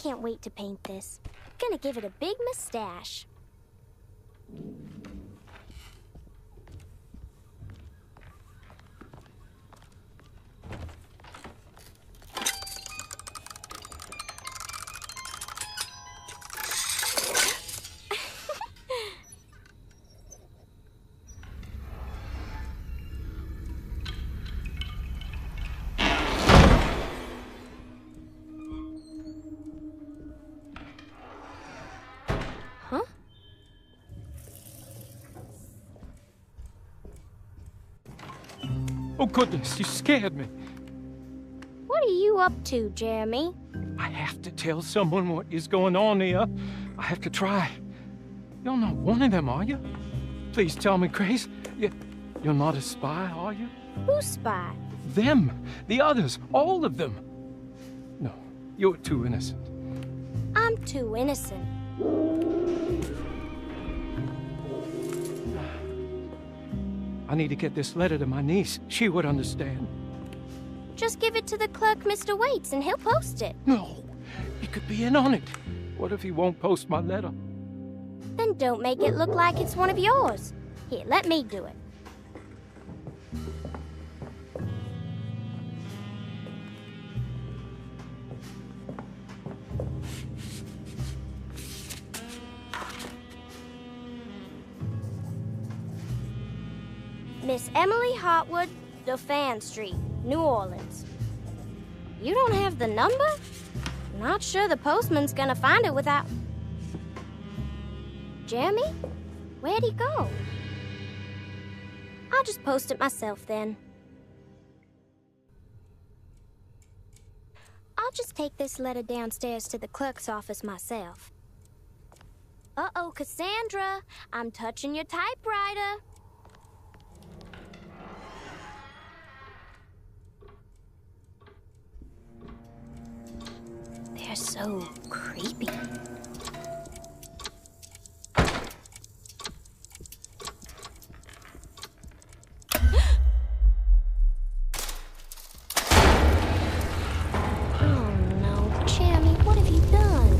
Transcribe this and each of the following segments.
can't wait to paint this. Gonna give it a big mustache. Huh? Oh, goodness, you scared me. What are you up to, Jeremy? I have to tell someone what is going on here. I have to try. You're not one of them, are you? Please tell me, Grace. You're not a spy, are you? Who's spy? Them. The others. All of them. No, you're too innocent. I'm too innocent. I need to get this letter to my niece. She would understand. Just give it to the clerk, Mr. Waits, and he'll post it. No, he could be in on it. What if he won't post my letter? Then don't make it look like it's one of yours. Here, let me do it. Miss Emily Hartwood, Dauphin Street, New Orleans. You don't have the number? Not sure the postman's gonna find it without... Jeremy? Where'd he go? I'll just post it myself then. I'll just take this letter downstairs to the clerk's office myself. Uh-oh, Cassandra, I'm touching your typewriter. They're so creepy. Oh no, Jeremy, what have you done?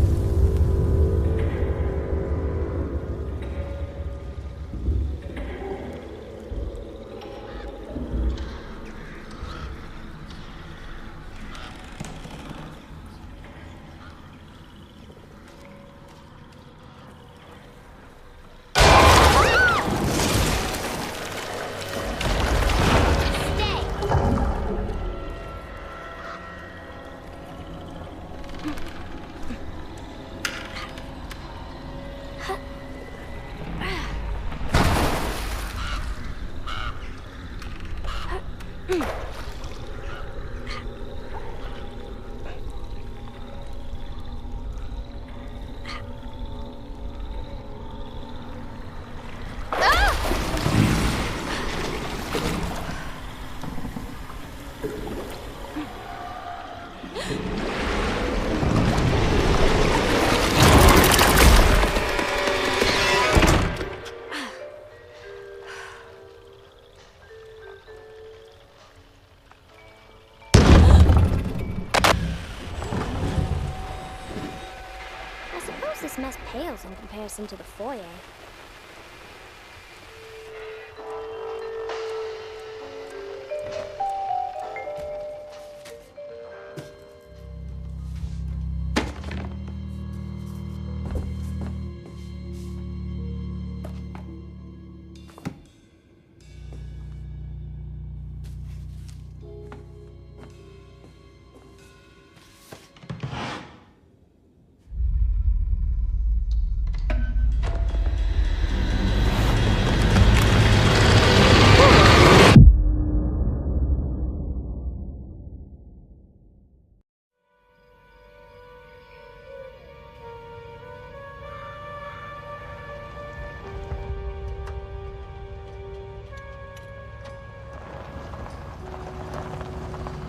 This mess pales in comparison to the foyer.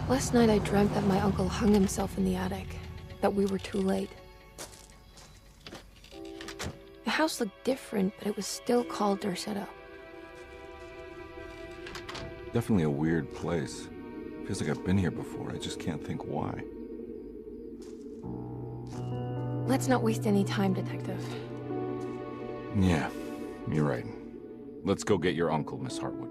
Last night I dreamt that my uncle hung himself in the attic, that we were too late. The house looked different, but it was still called Derceto. Definitely a weird place. Feels like I've been here before. I just can't think why. Let's not waste any time, Detective. Yeah, you're right. Let's go get your uncle, Miss Hartwood.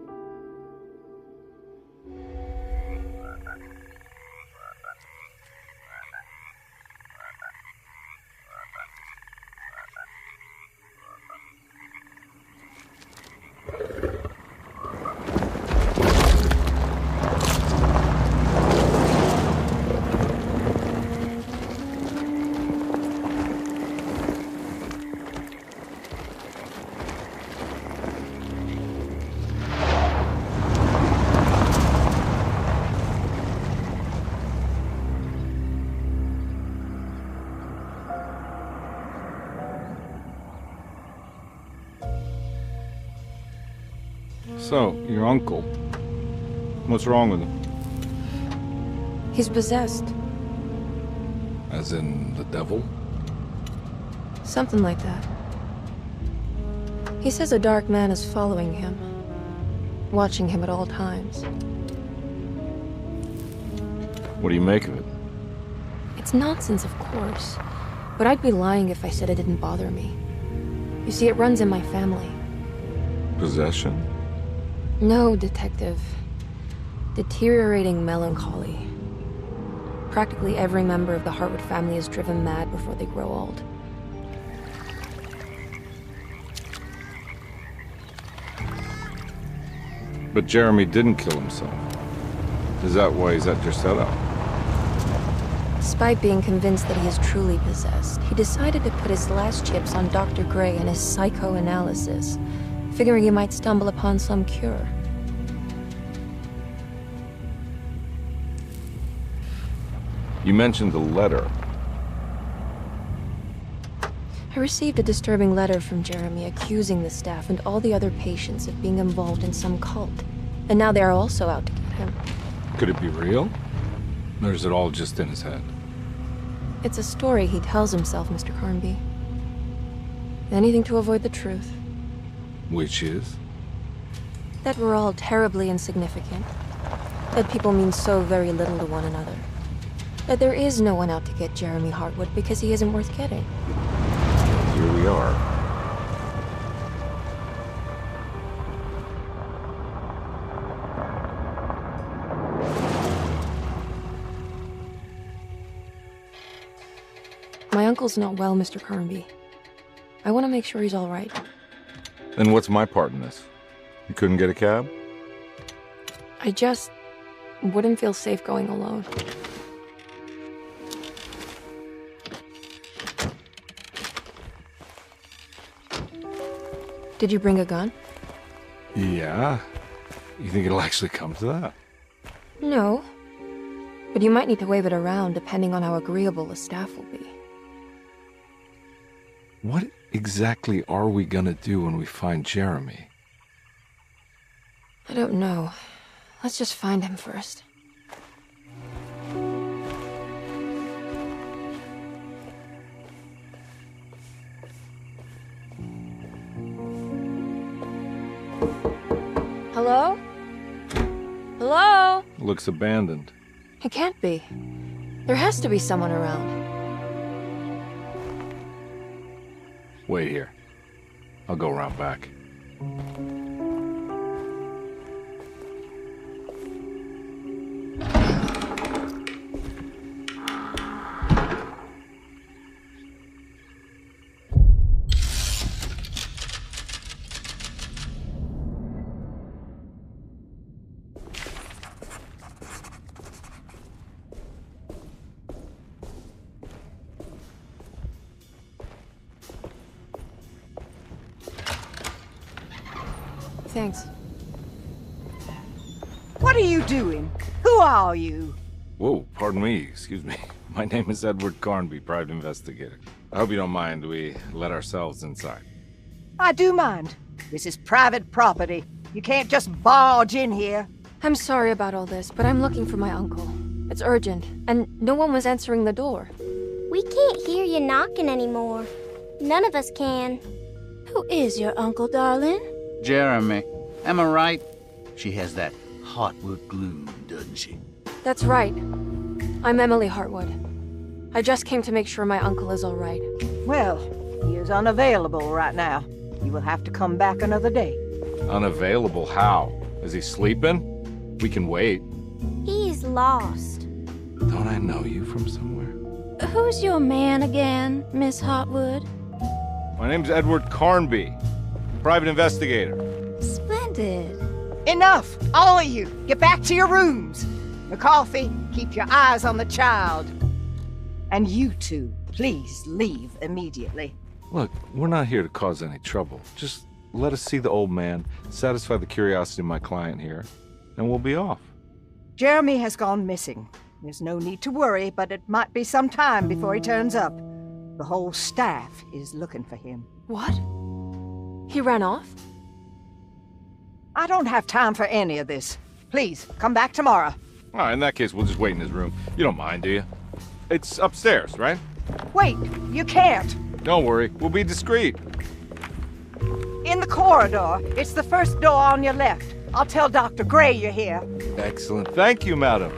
So, your uncle. What's wrong with him? He's possessed. As in the devil? Something like that. He says a dark man is following him, watching him at all times. What do you make of it? It's nonsense, of course, but I'd be lying if I said it didn't bother me. You see, it runs in my family. Possession? No, Detective. Deteriorating melancholy. Practically every member of the Hartwood family is driven mad before they grow old. But Jeremy didn't kill himself. Is that why he's at your setup? Despite being convinced that he is truly possessed, he decided to put his last chips on Dr. Gray and his psychoanalysis, figuring he might stumble upon some cure. You mentioned the letter. I received a disturbing letter from Jeremy accusing the staff and all the other patients of being involved in some cult. And now they are also out to get him. Could it be real? Or is it all just in his head? It's a story he tells himself, Mr. Carnby. Anything to avoid the truth. Which is? That we're all terribly insignificant. That people mean so very little to one another. That there is no one out to get Jeremy Hartwood because he isn't worth getting. Here we are. My uncle's not well, Mr. Carnby. I want to make sure he's all right. Then what's my part in this? You couldn't get a cab? I just wouldn't feel safe going alone. Did you bring a gun? Yeah. You think it'll actually come to that? No. But you might need to wave it around depending on how agreeable the staff will be. What exactly are we gonna do when we find Jeremy? I don't know. Let's just find him first. Hello? Hello? Looks abandoned. It can't be. There has to be someone around. Wait here. I'll go around back. Thanks. What are you doing? Who are you? Whoa, pardon me, excuse me. My name is Edward Carnby, private investigator. I hope you don't mind we let ourselves inside. I do mind. This is private property. You can't just barge in here. I'm sorry about all this, but I'm looking for my uncle. It's urgent, and no one was answering the door. We can't hear you knocking anymore. None of us can. Who is your uncle, darling? Jeremy. Am I right? She has that Hartwood gloom, doesn't she? That's right. I'm Emily Hartwood. I just came to make sure my uncle is all right. Well, he is unavailable right now. You will have to come back another day. Unavailable how? Is he sleeping? We can wait. He's lost. Don't I know you from somewhere? Who's your man again, Miss Hotwood? My name's Edward Carnby, private investigator. Splendid. Enough! All of you! Get back to your rooms! McCarthy, keep your eyes on the child. And you two, please leave immediately. Look, we're not here to cause any trouble. Just let us see the old man, satisfy the curiosity of my client here, and we'll be off. Jeremy has gone missing. There's no need to worry, but it might be some time before he turns up. The whole staff is looking for him. What? He ran off? I don't have time for any of this. Please, come back tomorrow. All right, in that case, we'll just wait in his room. You don't mind, do you? It's upstairs, right? Wait, you can't. Don't worry, we'll be discreet. In the corridor. It's the first door on your left. I'll tell Dr. Gray you're here. Excellent. Thank you, madam.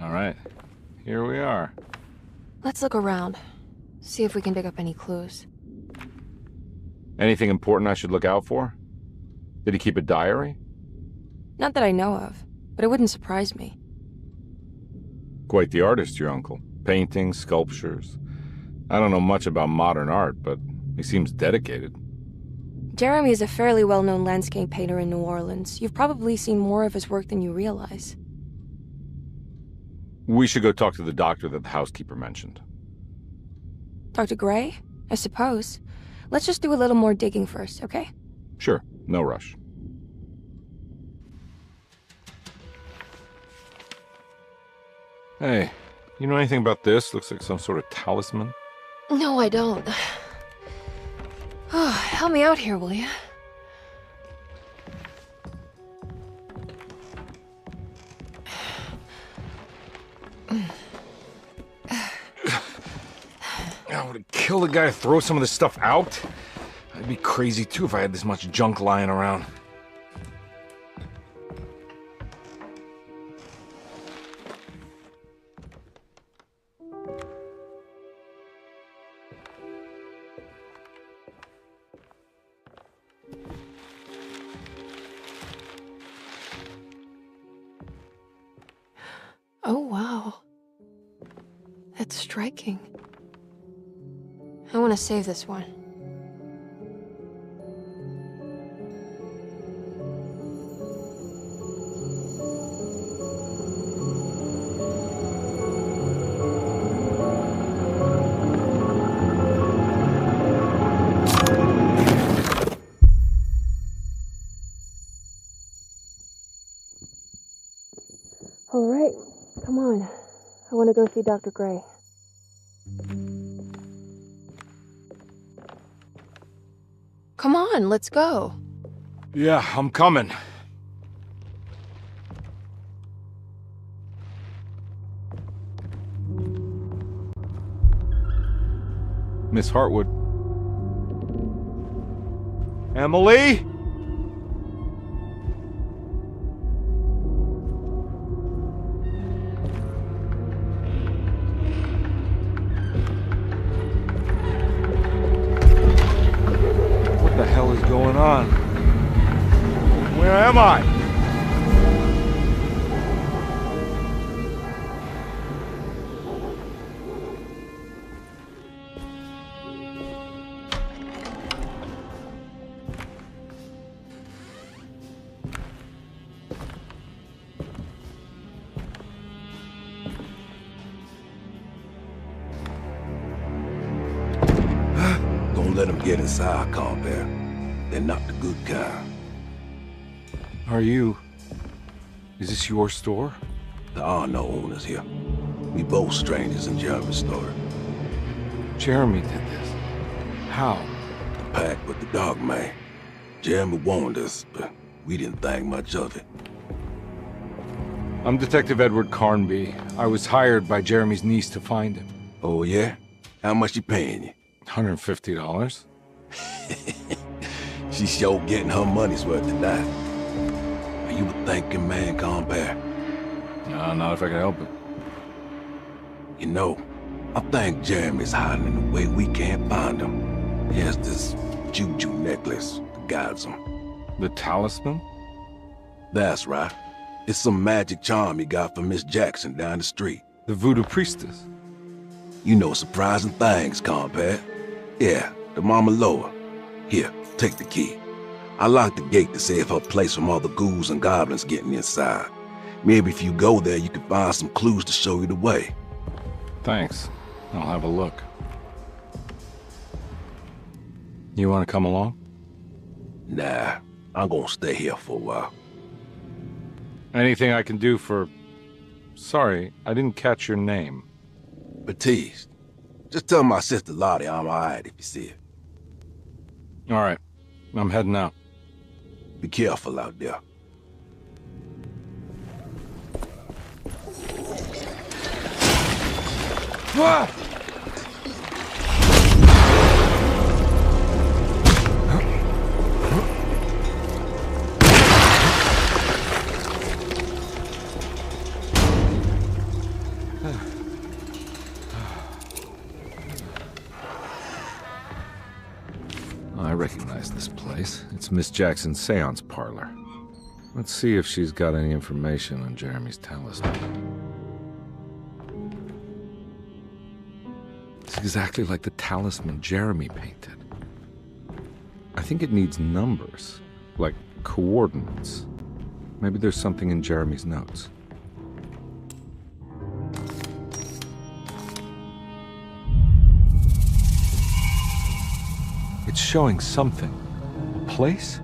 All right, here we are. Let's look around. See if we can dig up any clues. Anything important I should look out for? Did he keep a diary? Not that I know of, but it wouldn't surprise me. Quite the artist, your uncle. Paintings, sculptures. I don't know much about modern art, but he seems dedicated. Jeremy is a fairly well-known landscape painter in New Orleans. You've probably seen more of his work than you realize. We should go talk to the doctor that the housekeeper mentioned. Dr. Gray? I suppose. Let's just do a little more digging first, okay? Sure, no rush. Hey, you know anything about this? Looks like some sort of talisman. No, I don't. Oh, help me out here, will you? I would have killed a guy to throw some of this stuff out. I'd be crazy too if I had this much junk lying around. Oh, wow. That's striking. I want to save this one. All right, come on. I want to go see Dr. Gray. Come on, let's go. Yeah, I'm coming. Miss Hartwood. Emily? What the hell is going on? Where am I? Don't let them get inside, Colbert. They're not the good kind. Is this your store? There are no owners here. We both strangers in Jeremy's story. Jeremy did this. How? The pact with the dog man. Jeremy warned us, but We didn't think much of it. I'm Detective Edward Carnby. I was hired by Jeremy's niece to find him. Oh, yeah? How much she paying you? $150. She's sure getting her money's worth tonight. Are you a thinking man, compare? No, not if I can help it. You know, I think Jeremy's hiding in a way we can't find him. He has this juju necklace that guides him. The talisman? That's right. It's some magic charm he got from Miss Jackson down the street. The voodoo priestess? You know surprising things, compare. Yeah, the Mama Loa. Here, take the key. I locked the gate to save her place from all the ghouls and goblins getting inside. Maybe if you go there, you can find some clues to show you the way. Thanks. I'll have a look. You want to come along? Nah, I'm gonna stay here for a while. Anything I can do for... Sorry, I didn't catch your name. Baptiste, just tell my sister Lottie I'm alright if you see her. All right. I'm heading out. Be careful out there. Ah! I recognize this place. It's Miss Jackson's seance parlor. Let's see if she's got any information on Jeremy's talisman. It's exactly like the talisman Jeremy painted. I think it needs numbers, like coordinates. Maybe there's something in Jeremy's notes. It's showing something. A place?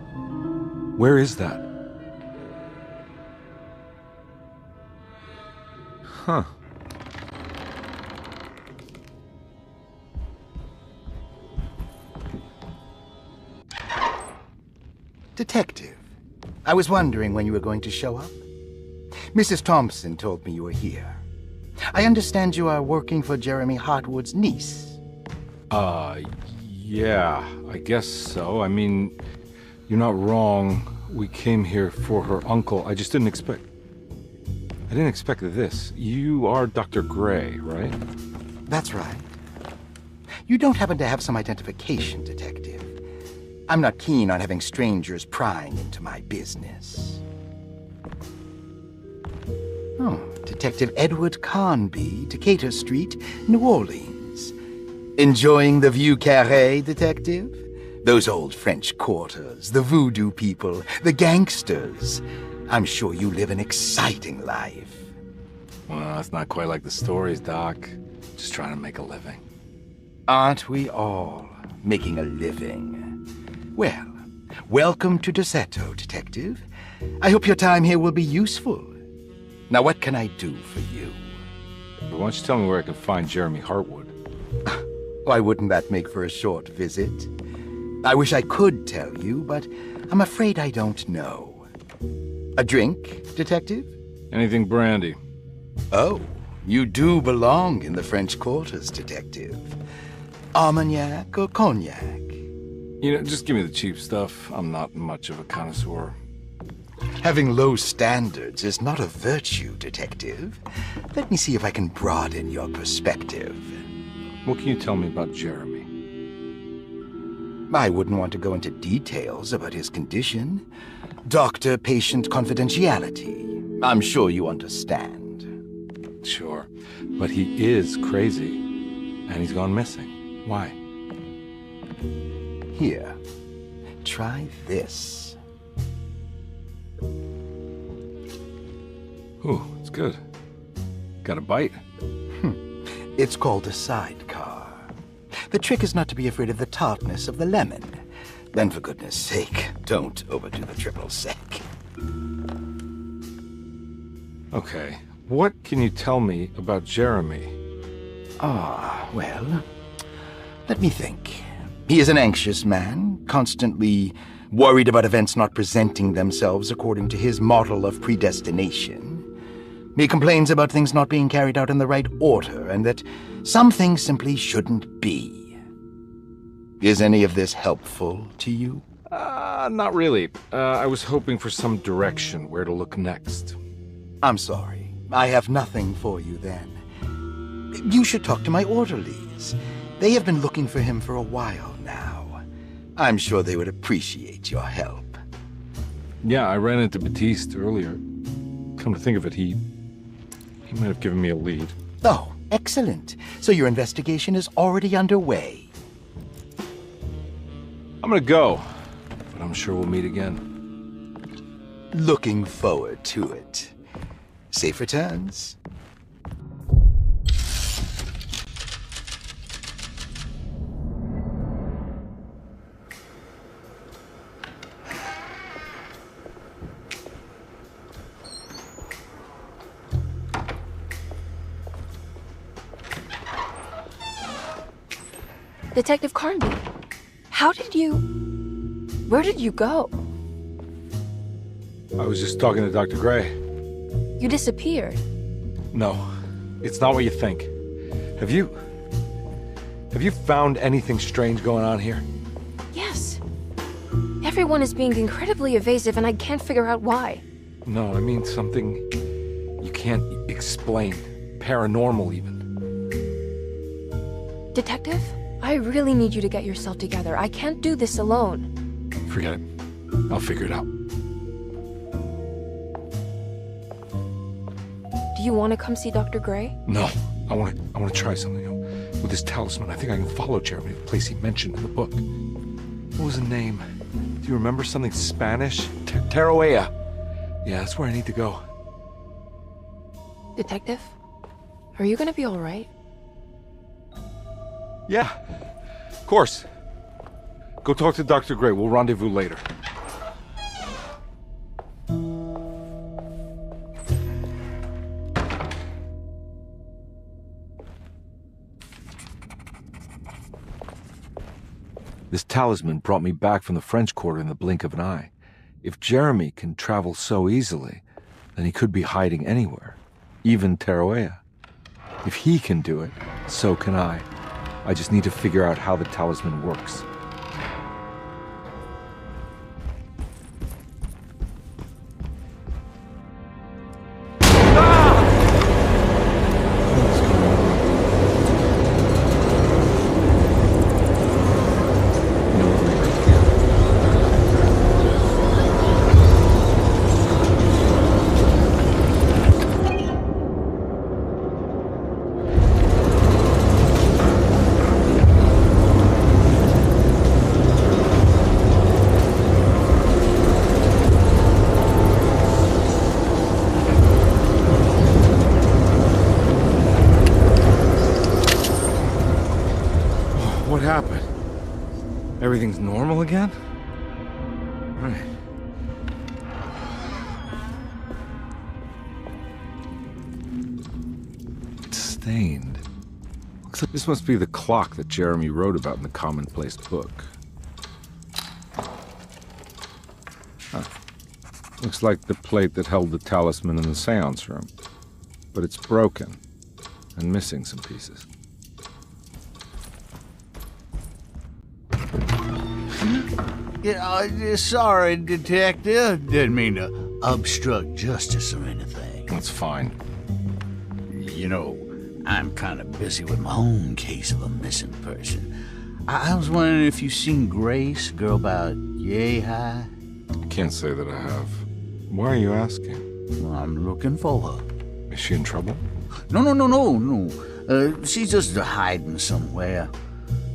Where is that? Huh. Detective, I was wondering when you were going to show up. Mrs. Thompson told me you were here. I understand you are working for Jeremy Hartwood's niece. Yeah, I guess so. I mean, you're not wrong. We came here for her uncle. I just didn't expect... I didn't expect this. You are Dr. Gray, right? That's right. You don't happen to have some identification, Detective. I'm not keen on having strangers prying into my business. Oh, Detective Edward Carnby, Decatur Street, New Orleans. Enjoying the Vieux Carré, Detective? Those old French quarters, the voodoo people, the gangsters. I'm sure you live an exciting life. Well, it's not quite like the stories, Doc. Just trying to make a living. Aren't we all making a living? Well, welcome to Deseto, Detective. I hope your time here will be useful. Now, what can I do for you? Why don't you tell me where I can find Jeremy Hartwood? Why wouldn't that make for a short visit? I wish I could tell you, but I'm afraid I don't know. A drink, Detective? Anything brandy. Oh, you do belong in the French quarters, Detective. Armagnac or cognac? You know, just give me the cheap stuff. I'm not much of a connoisseur. Having low standards is not a virtue, Detective. Let me see if I can broaden your perspective. What can you tell me about Jeremy? I wouldn't want to go into details about his condition. Doctor-patient confidentiality. I'm sure you understand. Sure, but he is crazy, and he's gone missing. Why? Here, try this. Ooh, it's good. Got a bite? It's called a sidecar. The trick is not to be afraid of the tartness of the lemon. Then, for goodness sake, don't overdo the triple sec. Okay, what can you tell me about Jeremy? Well, let me think. He is an anxious man, constantly worried about events not presenting themselves according to his model of predestination. He complains about things not being carried out in the right order, and that some things simply shouldn't be. Is any of this helpful to you? Not really. I was hoping for some direction where to look next. I'm sorry. I have nothing for you then. You should talk to my orderlies. They have been looking for him for a while now. I'm sure they would appreciate your help. Yeah, I ran into Batiste earlier. Come to think of it, he might have given me a lead. Oh, excellent. So your investigation is already underway. I'm gonna go, but I'm sure we'll meet again. Looking forward to it. Safe returns. Detective Carnby, where did you go? I was just talking to Dr. Gray. You disappeared. No, it's not what you think. Have you found anything strange going on here? Yes. Everyone is being incredibly evasive and I can't figure out why. No, I mean something you can't explain. Paranormal, even. Detective, I really need you to get yourself together. I can't do this alone. Forget it. I'll figure it out. Do you want to come see Dr. Gray? No, I want to try something. With this talisman, I think I can follow Jeremy to the place he mentioned in the book. What was the name? Do you remember something Spanish? Tarawea. Yeah, that's where I need to go. Detective, are you gonna be all right? Yeah, of course. Go talk to Dr. Gray. We'll rendezvous later. This talisman brought me back from the French Quarter in the blink of an eye. If Jeremy can travel so easily, then he could be hiding anywhere, even Tarawea. If he can do it, so can I. I just need to figure out how the talisman works. What happened? Everything's normal again? Right. It's stained. Looks like this must be the clock that Jeremy wrote about in the Commonplace book. Huh. Looks like the plate that held the talisman in the seance room. But it's broken and missing some pieces. Sorry, Detective. Didn't mean to obstruct justice or anything. That's fine. You know, I'm kind of busy with my own case of a missing person. I was wondering if you've seen Grace, girl about yay high? I can't say that I have. Why are you asking? Well, I'm looking for her. Is she in trouble? No. She's just hiding somewhere.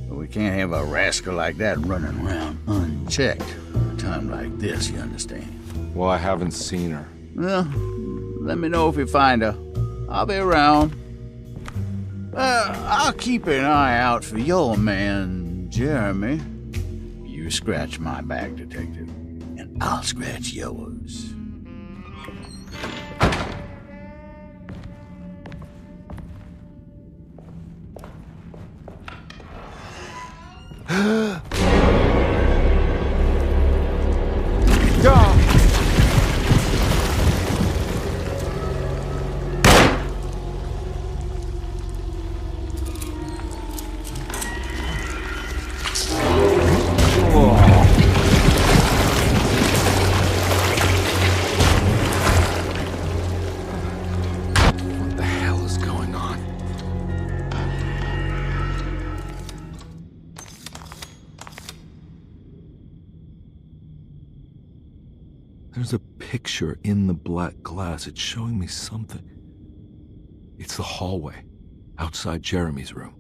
We can't have a rascal like that running around unchecked. A time like this, you understand? Well, I haven't seen her. Well, let me know if you find her. I'll be around. I'll keep an eye out for your man, Jeremy. You scratch my back, Detective, and I'll scratch yours. What the hell is going on? There's a picture in the black glass. It's showing me something. It's the hallway outside Jeremy's room.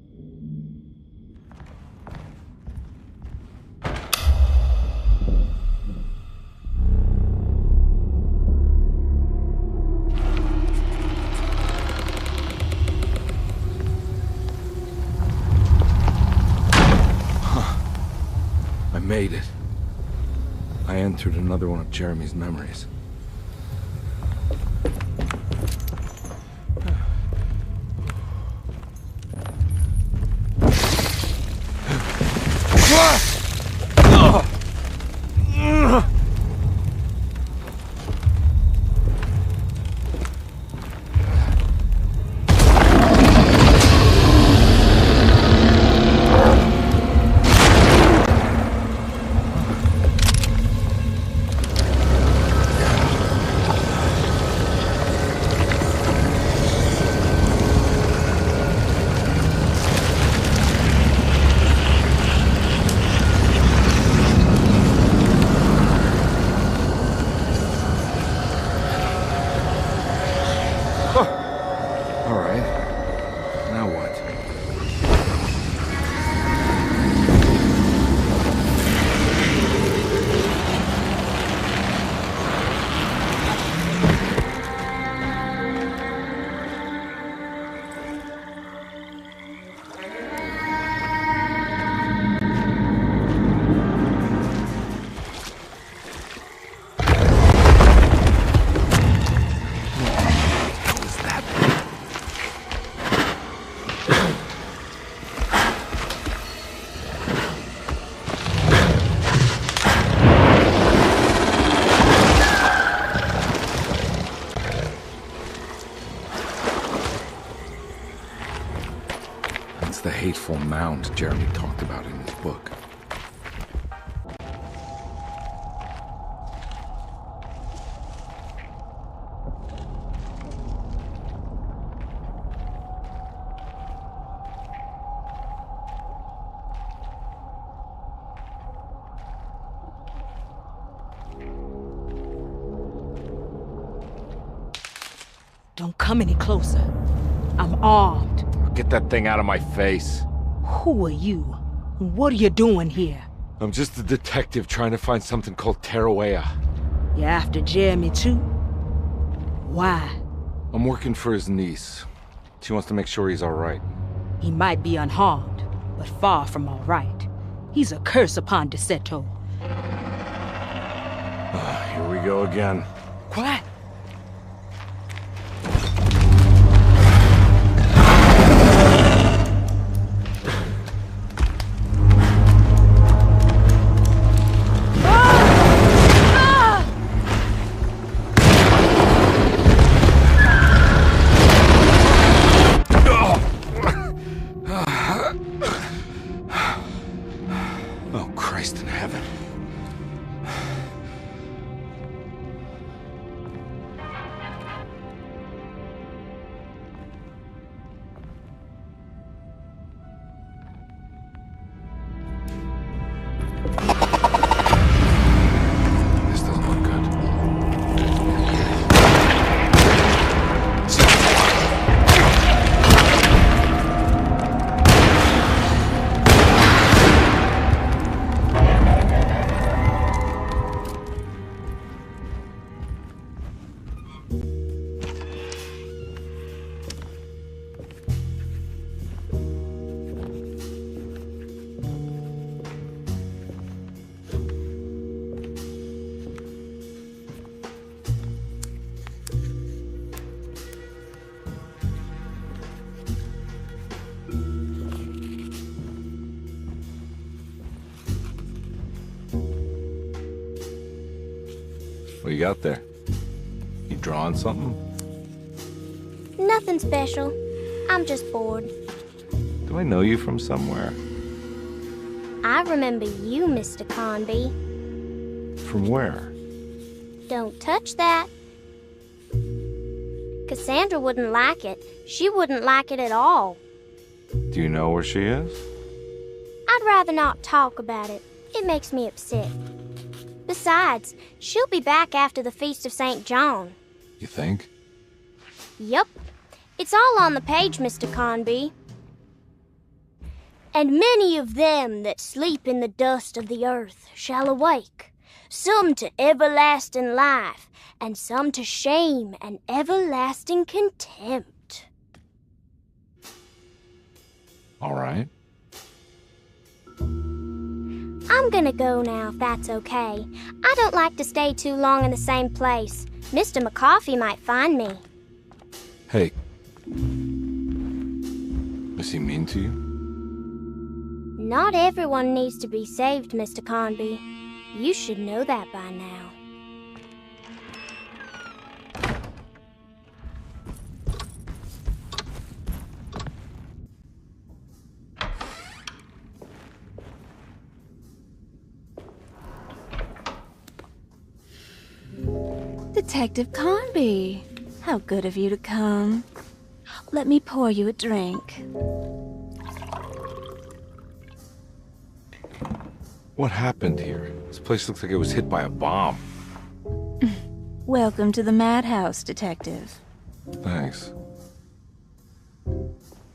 I made it. I entered another one of Jeremy's memories. All right. Now what? It's the hateful mound Jeremy talked about in his book. Don't come any closer. I'm armed. Get that thing out of my face. Who are you? What are you doing here? I'm just a detective trying to find something called Tarawea. You after Jeremy too? Why? I'm working for his niece. She wants to make sure he's all right. He might be unharmed, but far from all right. He's a curse upon DeSeto. Here we go again. Quiet. Oh, Christ in heaven. This doesn't look good. What you got there? You drawing something? Nothing special. I'm just bored. Do I know you from somewhere? I remember you, Mr. Conby. From where? Don't touch that. Cassandra wouldn't like it. She wouldn't like it at all. Do you know where she is? I'd rather not talk about it. It makes me upset. Besides, she'll be back after the Feast of St. John. You think? Yup. It's all on the page, Mr. Conby. And many of them that sleep in the dust of the earth shall awake, some to everlasting life, and some to shame and everlasting contempt. All right. I'm gonna go now, if that's okay. I don't like to stay too long in the same place. Mr. McCoffey might find me. Hey. Is he mean to you? Not everyone needs to be saved, Mr. Conby. You should know that by now. Detective Conby, how good of you to come. Let me pour you a drink. What happened here? This place looks like it was hit by a bomb. Welcome to the madhouse, Detective. Thanks.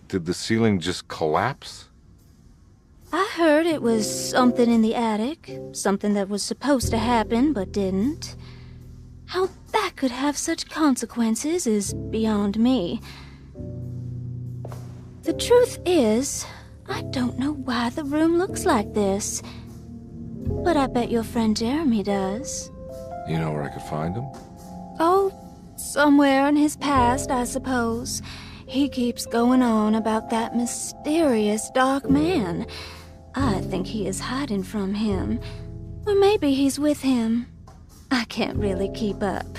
Did the ceiling just collapse? I heard it was something in the attic, something that was supposed to happen but didn't. How that could have such consequences is beyond me. The truth is, I don't know why the room looks like this. But I bet your friend Jeremy does. You know where I could find him? Oh, somewhere in his past, I suppose. He keeps going on about that mysterious dark man. I think he is hiding from him. Or maybe he's with him. I can't really keep up.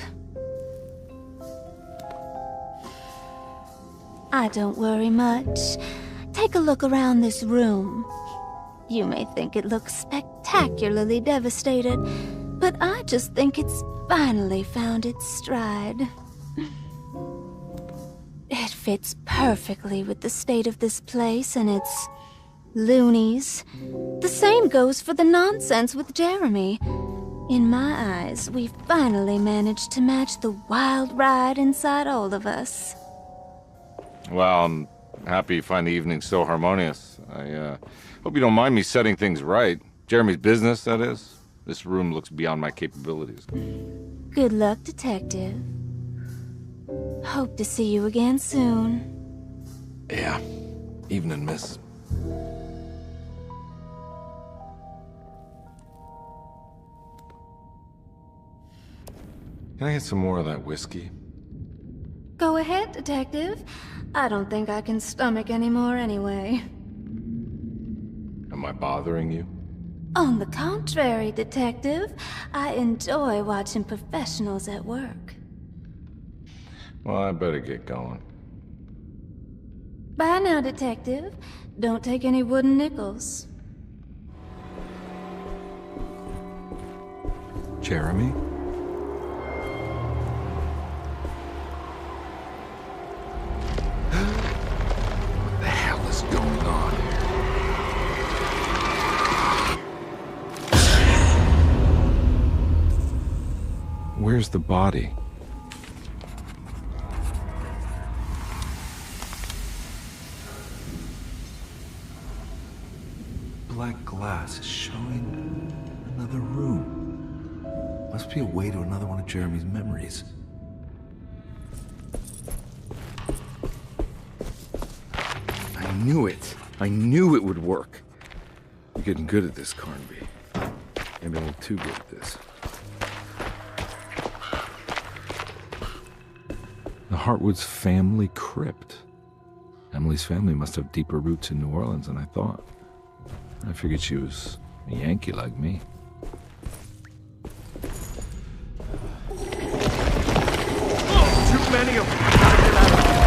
I don't worry much. Take a look around this room. You may think it looks spectacularly devastated, but I just think it's finally found its stride. It fits perfectly with the state of this place and its loonies. The same goes for the nonsense with Jeremy. In my eyes, we've finally managed to match the wild ride inside all of us. Well, I'm happy you find the evening so harmonious. I hope you don't mind me setting things right. Jeremy's business, that is. This room looks beyond my capabilities. Good luck, Detective. Hope to see you again soon. Yeah. Evening, miss. Can I get some more of that whiskey? Go ahead, Detective. I don't think I can stomach any more anyway. Am I bothering you? On the contrary, Detective. I enjoy watching professionals at work. Well, I better get going. Bye now, Detective. Don't take any wooden nickels. Jeremy? What the hell is going on here? Where's the body? Black glass is showing another room. Must be a way to another one of Jeremy's memories. I knew it. I knew it would work. You're getting good at this, Carnby. Maybe a little too good at this. The Hartwood's family crypt. Emily's family must have deeper roots in New Orleans than I thought. I figured she was a Yankee like me. too many of them. Gotta get out of here.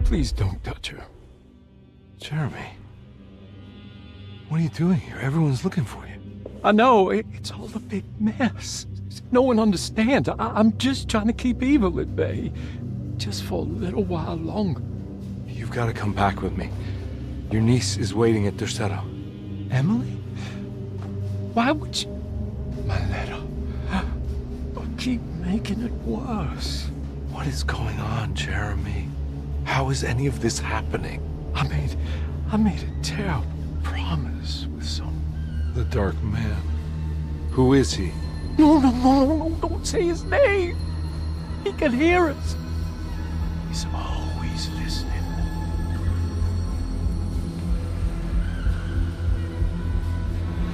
Please don't touch her. Jeremy. What are you doing here? Everyone's looking for you. I know, it's all a big mess. No one understands. I'm just trying to keep evil at bay. Just for a little while longer. You've got to come back with me. Your niece is waiting at Tercero. Emily? Why would you... My letter. Keep making it worse. What is going on, Jeremy? How is any of this happening? I made a terrible promise with someone. The Dark Man. Who is he? No, don't say his name. He can hear us. He's always listening.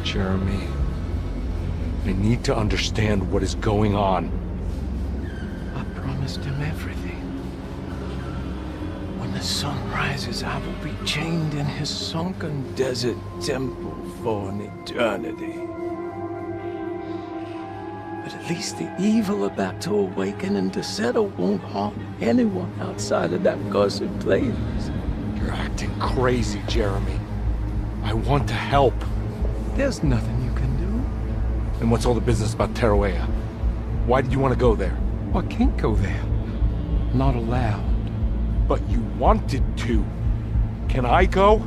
Jeremy, I need to understand what is going on. I promised him everything. When the sun rises, I will be chained in his sunken desert temple for an eternity. But at least the evil about to awaken in Tercero won't harm anyone outside of that cursed place. You're acting crazy, Jeremy. I want to help. There's nothing you can do. And what's all the business about Teruya? Why did you want to go there? I can't go there. Not allowed. But you wanted to. Can I go?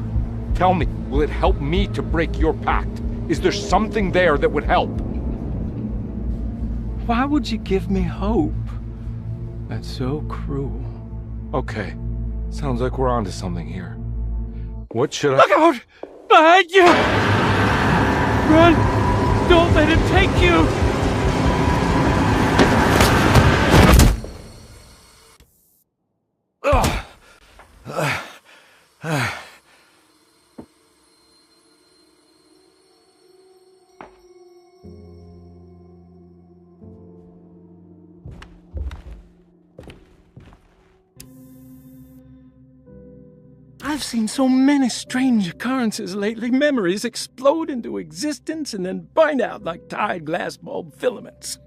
Tell me, will it help me to break your pact? Is there something there that would help? Why would you give me hope? That's so cruel. Okay. Sounds like we're onto something here. What should I— Look out! Behind you! Run! Don't let him take you! I've seen so many strange occurrences lately. Memories explode into existence and then burn out like tired glass bulb filaments.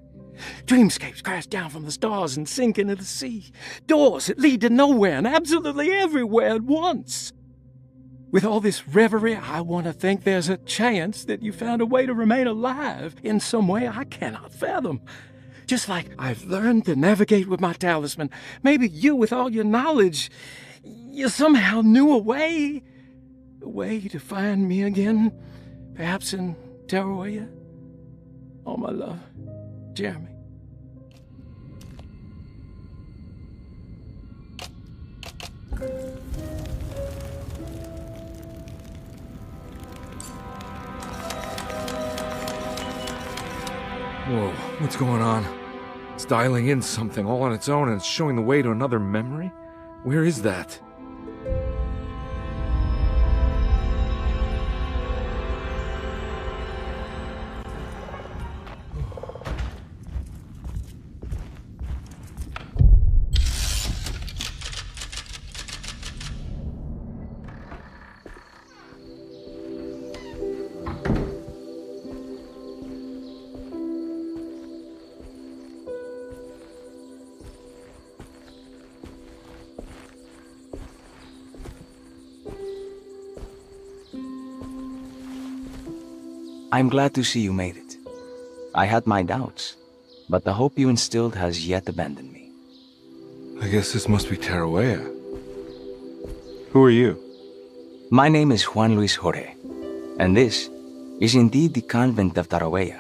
Dreamscapes crash down from the stars and sink into the sea. Doors that lead to nowhere and absolutely everywhere at once. With all this reverie, I want to think there's a chance that you found a way to remain alive in some way I cannot fathom. Just like I've learned to navigate with my talisman. Maybe you, with all your knowledge, you somehow knew a way to find me again, perhaps in Teruya. All my love, Jeremy. Whoa, what's going on? It's dialing in something all on its own and it's showing the way to another memory? Where is that? I'm glad to see you made it. I had my doubts, but the hope you instilled has yet abandoned me. I guess this must be Tarawea. Who are you? My name is Juan Luis Jorge, and this is indeed the convent of Tarawea.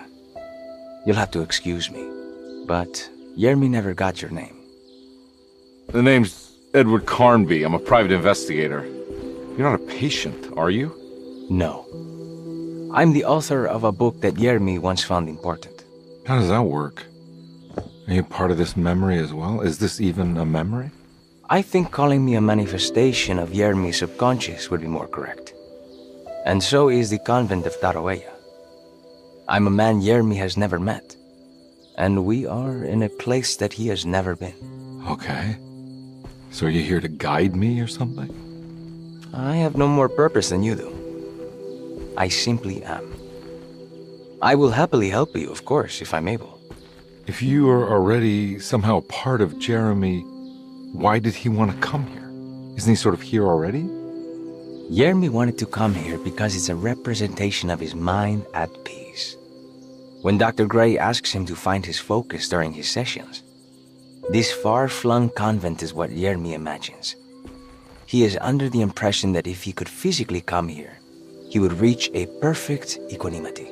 You'll have to excuse me, but Yermi never got your name. The name's Edward Carnby. I'm a private investigator. You're not a patient, are you? No. I'm the author of a book that Yermi once found important. How does that work? Are you part of this memory as well? Is this even a memory? I think calling me a manifestation of Yermi's subconscious would be more correct. And so is the convent of Tarawea. I'm a man Yermi has never met, and we are in a place that he has never been. Okay. So are you here to guide me or something? I have no more purpose than you do. I simply am. I will happily help you, of course, if I'm able. If you are already somehow part of Jeremy, why did he want to come here? Isn't he sort of here already? Yermi wanted to come here because it's a representation of his mind at peace. When Dr. Gray asks him to find his focus during his sessions, this far-flung convent is what Yermi imagines. He is under the impression that if he could physically come here, he would reach a perfect equanimity,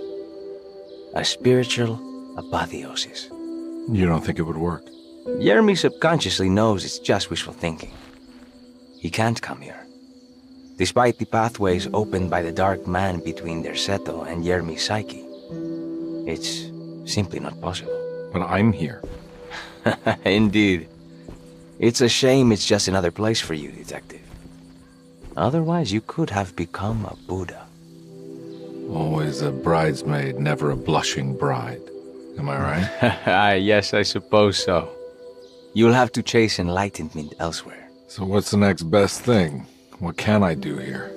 a spiritual apotheosis. You don't think it would work? Yermi subconsciously knows it's just wishful thinking. He can't come here. Despite the pathways opened by the dark man between Derceto and Yermi's psyche, it's simply not possible. But I'm here. Indeed. It's a shame it's just another place for you, Detective. Otherwise, you could have become a Buddha. Always a bridesmaid, never a blushing bride. Am I right? Yes, I suppose so. You'll have to chase enlightenment elsewhere. So what's the next best thing? What can I do here?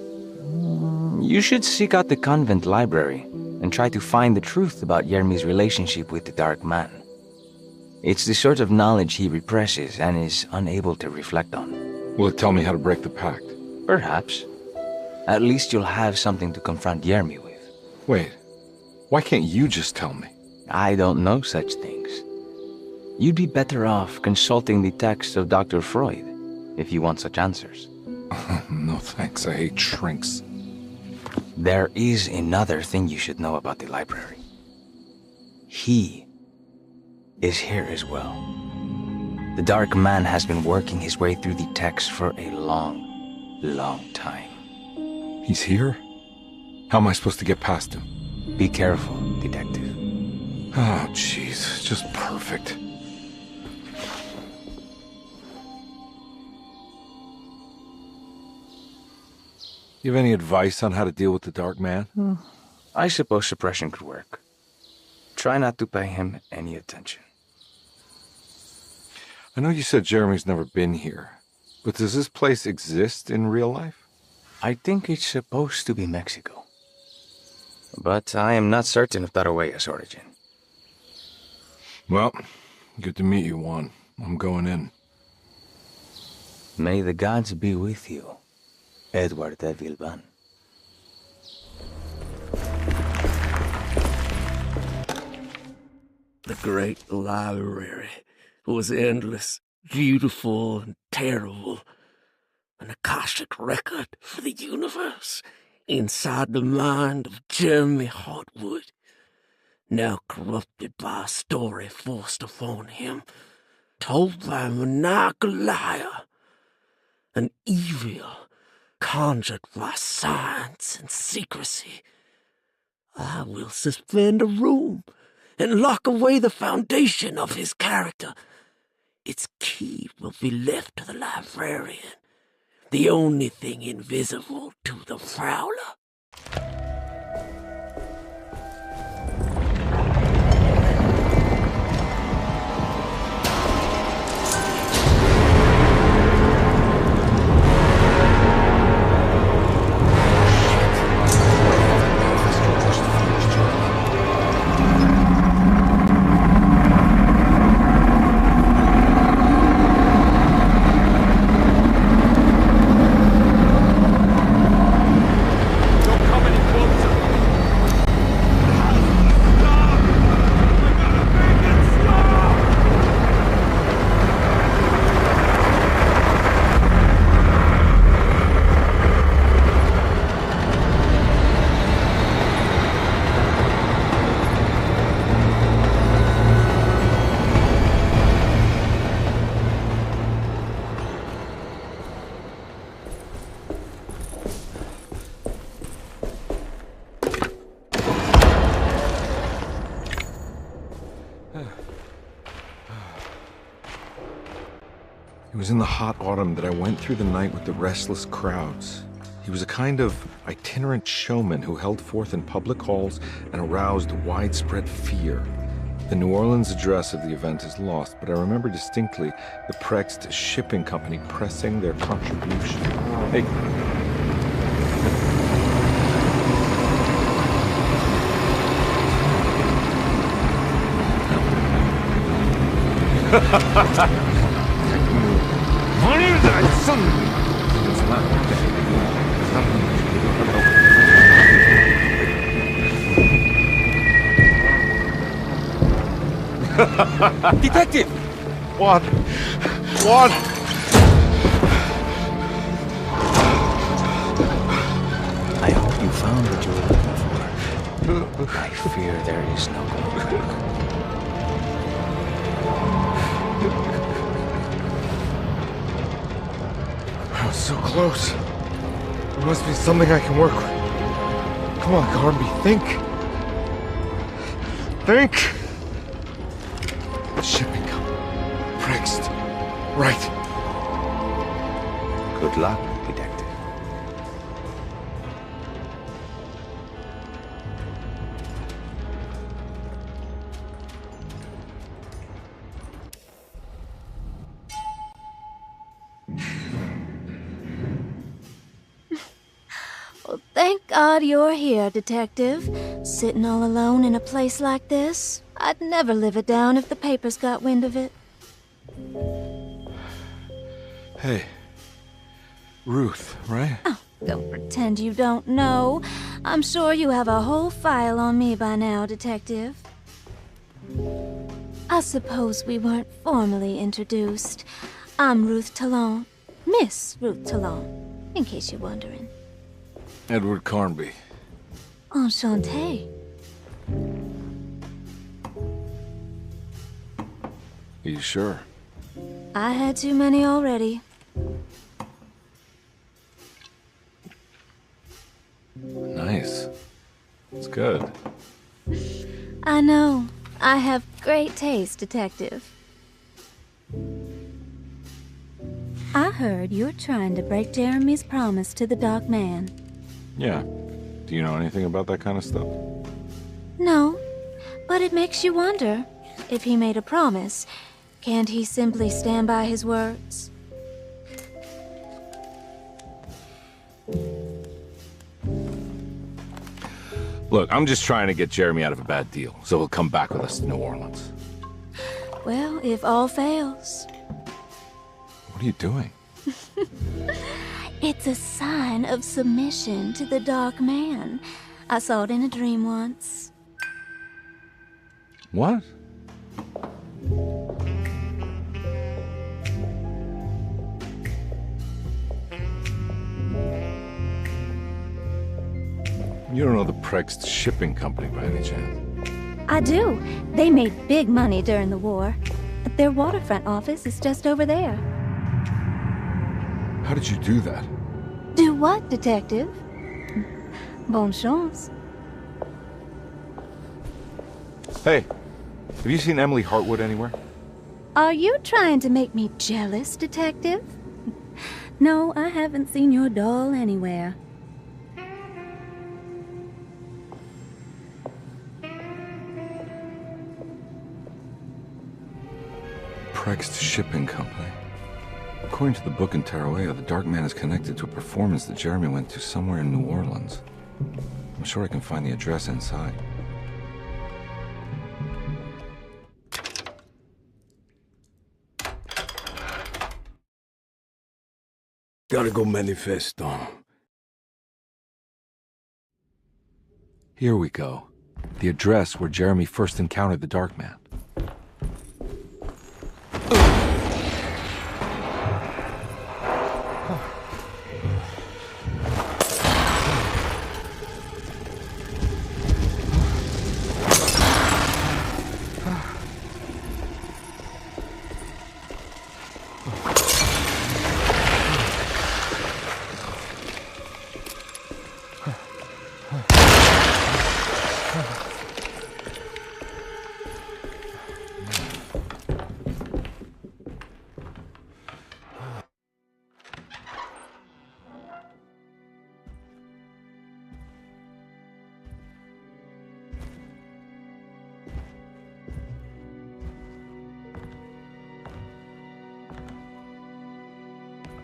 You should seek out the convent library and try to find the truth about Yermi's relationship with the Dark Man. It's the sort of knowledge he represses and is unable to reflect on. Will it tell me how to break the pact? Perhaps. At least you'll have something to confront Yermi with. Wait, why can't you just tell me? I don't know such things. You'd be better off consulting the texts of Dr. Freud if you want such answers. No thanks, I hate shrinks. There is another thing you should know about the library. He is here as well. The Dark Man has been working his way through the text for a long, long time. He's here? How am I supposed to get past him? Be careful, Detective. Oh, jeez, just perfect. You have any advice on how to deal with the Dark Man? I suppose suppression could work. Try not to pay him any attention. I know you said Jeremy's never been here, but does this place exist in real life? I think it's supposed to be Mexico. But I am not certain of Tarawea's origin. Well, good to meet you, Juan. I'm going in. May the gods be with you, Edward de Vilban. The great library was endless, beautiful, and terrible. An Akashic record for the universe inside the mind of Jeremy Hartwood, now corrupted by a story forced upon him, told by a maniacal liar, an evil conjured by science and secrecy. I will suspend a room and lock away the foundation of his character. Its key will be left to the librarian, the only thing invisible to the prowler. Don't come any was in the hot autumn that I went through the night with the restless crowds. He was a kind of itinerant showman who held forth in public halls and aroused widespread fear. The New Orleans address of the event is lost, but I remember distinctly the Prext Shipping Company pressing their contribution. Hey. Detective! What? What? I hope you found what you were looking for. I fear there is no going back. I was so close. There must be something I can work with. Come on, Carnby, think. Think. The shipping company. Prext. Right. Good luck, detective. Well, thank God you're here, Detective. Sitting all alone in a place like this. I'd never live it down if the papers got wind of it. Hey. Ruth, right? Oh, don't pretend you don't know. I'm sure you have a whole file on me by now, Detective. I suppose we weren't formally introduced. I'm Ruth Talon. Miss Ruth Talon, in case you're wondering. Edward Carnby. Enchanté. Are you sure? I had too many already. Nice. It's good. I know. I have great taste, Detective. I heard you're trying to break Jeremy's promise to the Dark Man. Yeah. Do you know anything about that kind of stuff? No, but it makes you wonder. If he made a promise, can't he simply stand by his words? Look, I'm just trying to get Jeremy out of a bad deal, so he'll come back with us to New Orleans. Well, if all fails. What are you doing? It's a sign of submission to the Dark Man. I saw it in a dream once. What? You don't know the Prext Shipping Company by any chance? I do. They made big money during the war. Their waterfront office is just over there. How did you do that? Do what, Detective? Bonne chance. Hey, have you seen Emily Hartwood anywhere? Are you trying to make me jealous, Detective? No, I haven't seen your doll anywhere. Prext Shipping Company. According to the book in Tarawea, the Dark Man is connected to a performance that Jeremy went to somewhere in New Orleans. I'm sure I can find the address inside. Gotta go manifesto. Here we go. The address where Jeremy first encountered the Dark Man.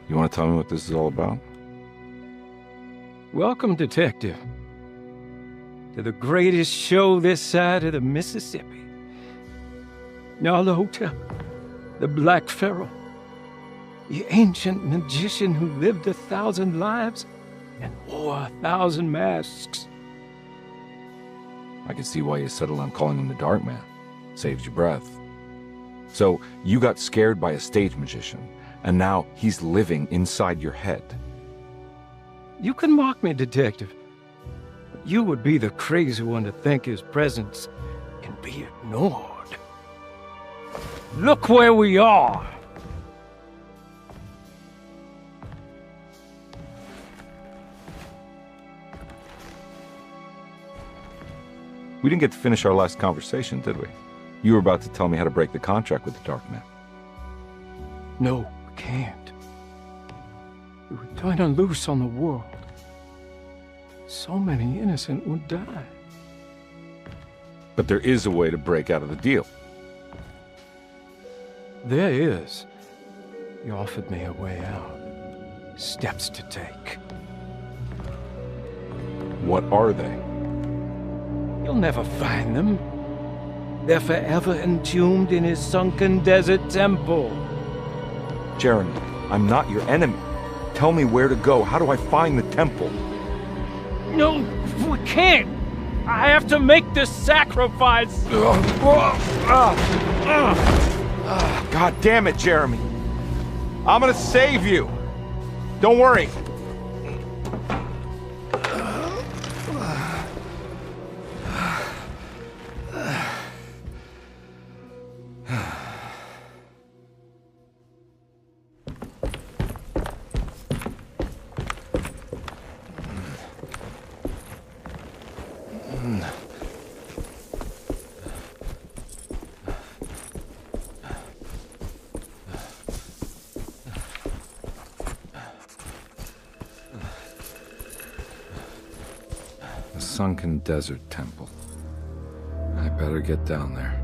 You want to tell me what this is all about? Welcome, Detective, to the greatest show this side of the Mississippi. Nyarlathotep, the Black Pharaoh, the ancient magician who lived 1,000 lives and wore 1,000 masks. I can see why you settled on calling him the Dark Man. Saves your breath. So, you got scared by a stage magician, and now he's living inside your head. You can mock me, Detective, but you would be the crazy one to think his presence can be ignored. Look where we are! We didn't get to finish our last conversation, did we? You were about to tell me how to break the contract with the Dark Man. No, we can't. We would turn her loose on the world. So many innocent would die. But there is a way to break out of the deal. There is. You offered me a way out. Steps to take. What are they? You'll never find them. They're forever entombed in his sunken desert temple. Jeremy, I'm not your enemy. Tell me where to go. How do I find the temple? No, we can't. I have to make this sacrifice. God damn it, Jeremy. I'm gonna save you. Don't worry. Sunken Desert Temple. I better get down there.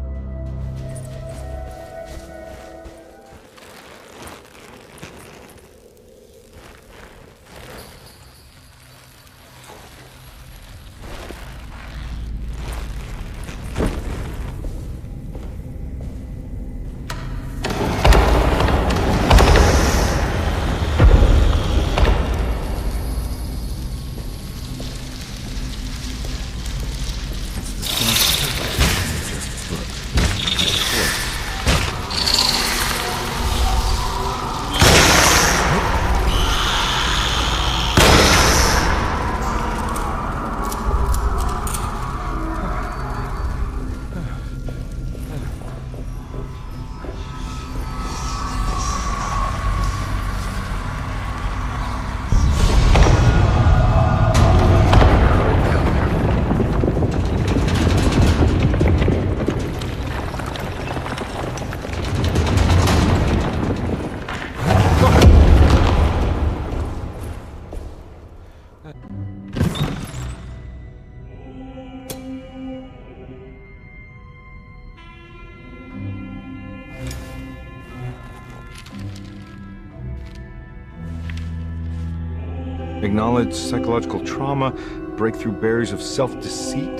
Acknowledge psychological trauma, break through barriers of self-deceit,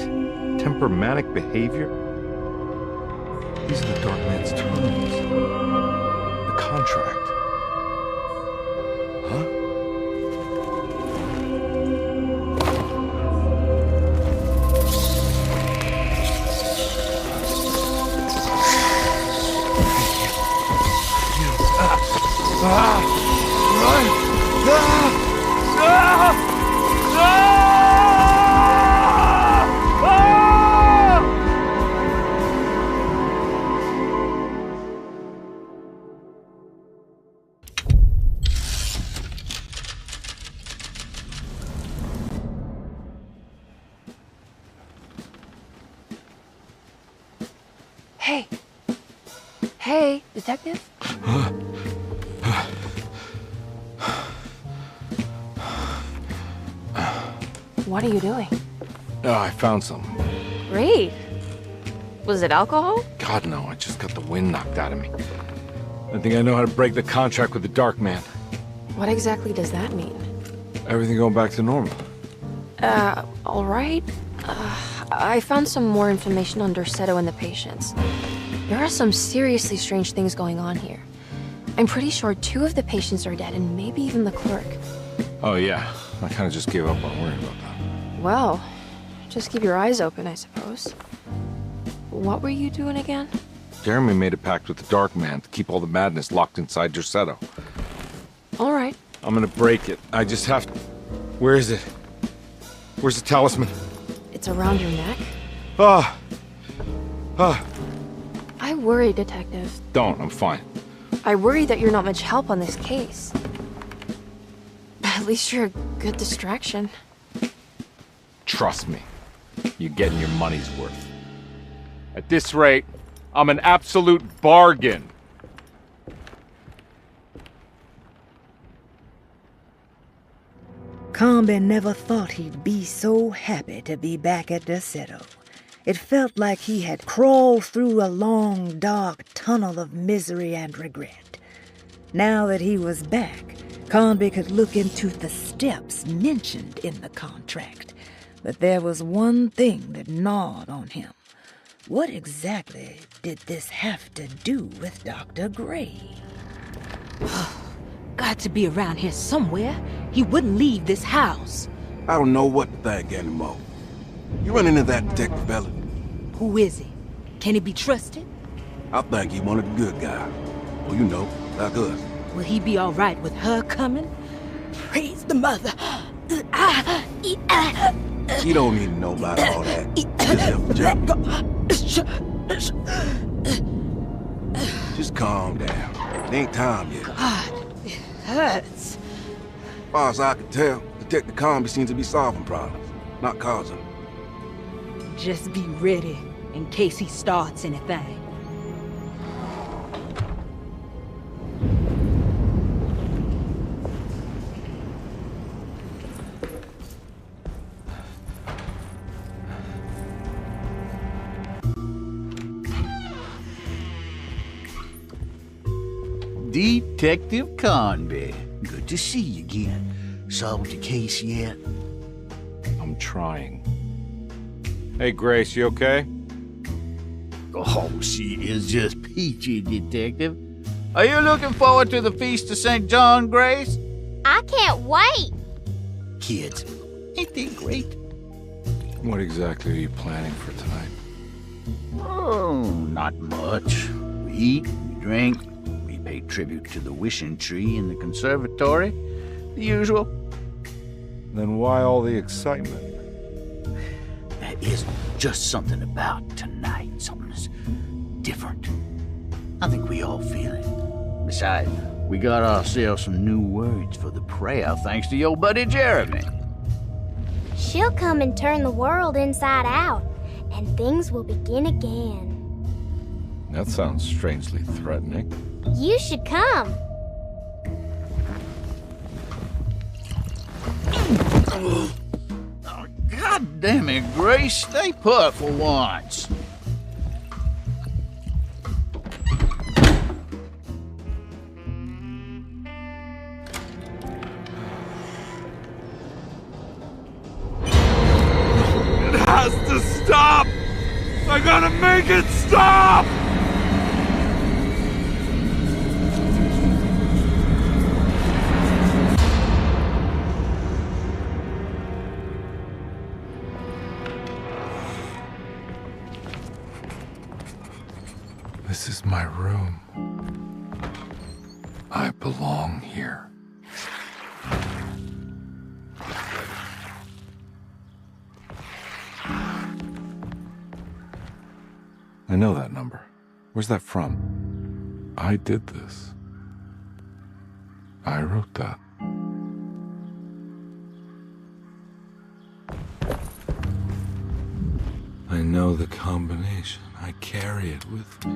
temper manic behavior. These are the Dark Man's terms. The contract. Huh? Hey. Hey, detective? What are you doing? Oh, I found something. Great. Was it alcohol? God, no, I just got the wind knocked out of me. I think I know how to break the contract with the Dark Man. What exactly does that mean? Everything going back to normal. All right. I found some more information on Derceto and the patients. There are some seriously strange things going on here. I'm pretty sure 2 of the patients are dead, and maybe even the clerk. Oh yeah, I kind of just gave up on worrying about that. Well, just keep your eyes open, I suppose. What were you doing again? Jeremy made a pact with the Dark Man to keep all the madness locked inside Derceto. All right. I'm gonna break it. I just have to... Where is it? Where's the talisman? It's around your neck? I worry, Detective. Don't, I'm fine. I worry that you're not much help on this case. At least you're a good distraction. Trust me, you're getting your money's worth. At this rate, I'm an absolute bargain. Conby never thought he'd be so happy to be back at Derceto. It felt like he had crawled through a long, dark tunnel of misery and regret. Now that he was back, Conby could look into the steps mentioned in the contract. But there was one thing that gnawed on him. What exactly did this have to do with Dr. Gray? Got to be around here somewhere. He wouldn't leave this house. I don't know what to think anymore. You run into that detective fella? Who is he? Can he be trusted? I think he one of the good guys. Well, you know, like us. Will he be all right with her coming? Praise the mother. You don't need to know about all that. Just calm down. It ain't time yet. God, it hurts. As far as I can tell, Detective Conby seems to be solving problems, not causing them. Just be ready in case he starts anything. Detective Conby. Good to see you again. Solved your case yet? I'm trying. Hey, Grace, you okay? Oh, she is just peachy, Detective. Are you looking forward to the Feast of St. John, Grace? I can't wait. Kids, ain't they great? What exactly are you planning for tonight? Oh, not much. We eat, we drink, we pay tribute to the wishing tree in the conservatory. The usual. Then why all the excitement? There is just something about tonight. Something's different. I think we all feel it. Besides, we got ourselves some new words for the prayer thanks to your buddy Jeremy. She'll come and turn the world inside out, and things will begin again. That sounds strangely threatening. You should come. Oh, God damn it, Grace. Stay put for once. It has to stop! I gotta make it stop! This is my room. I belong here. I know that number. Where's that from? I did this. I wrote that. I know the combination. I carry it with me.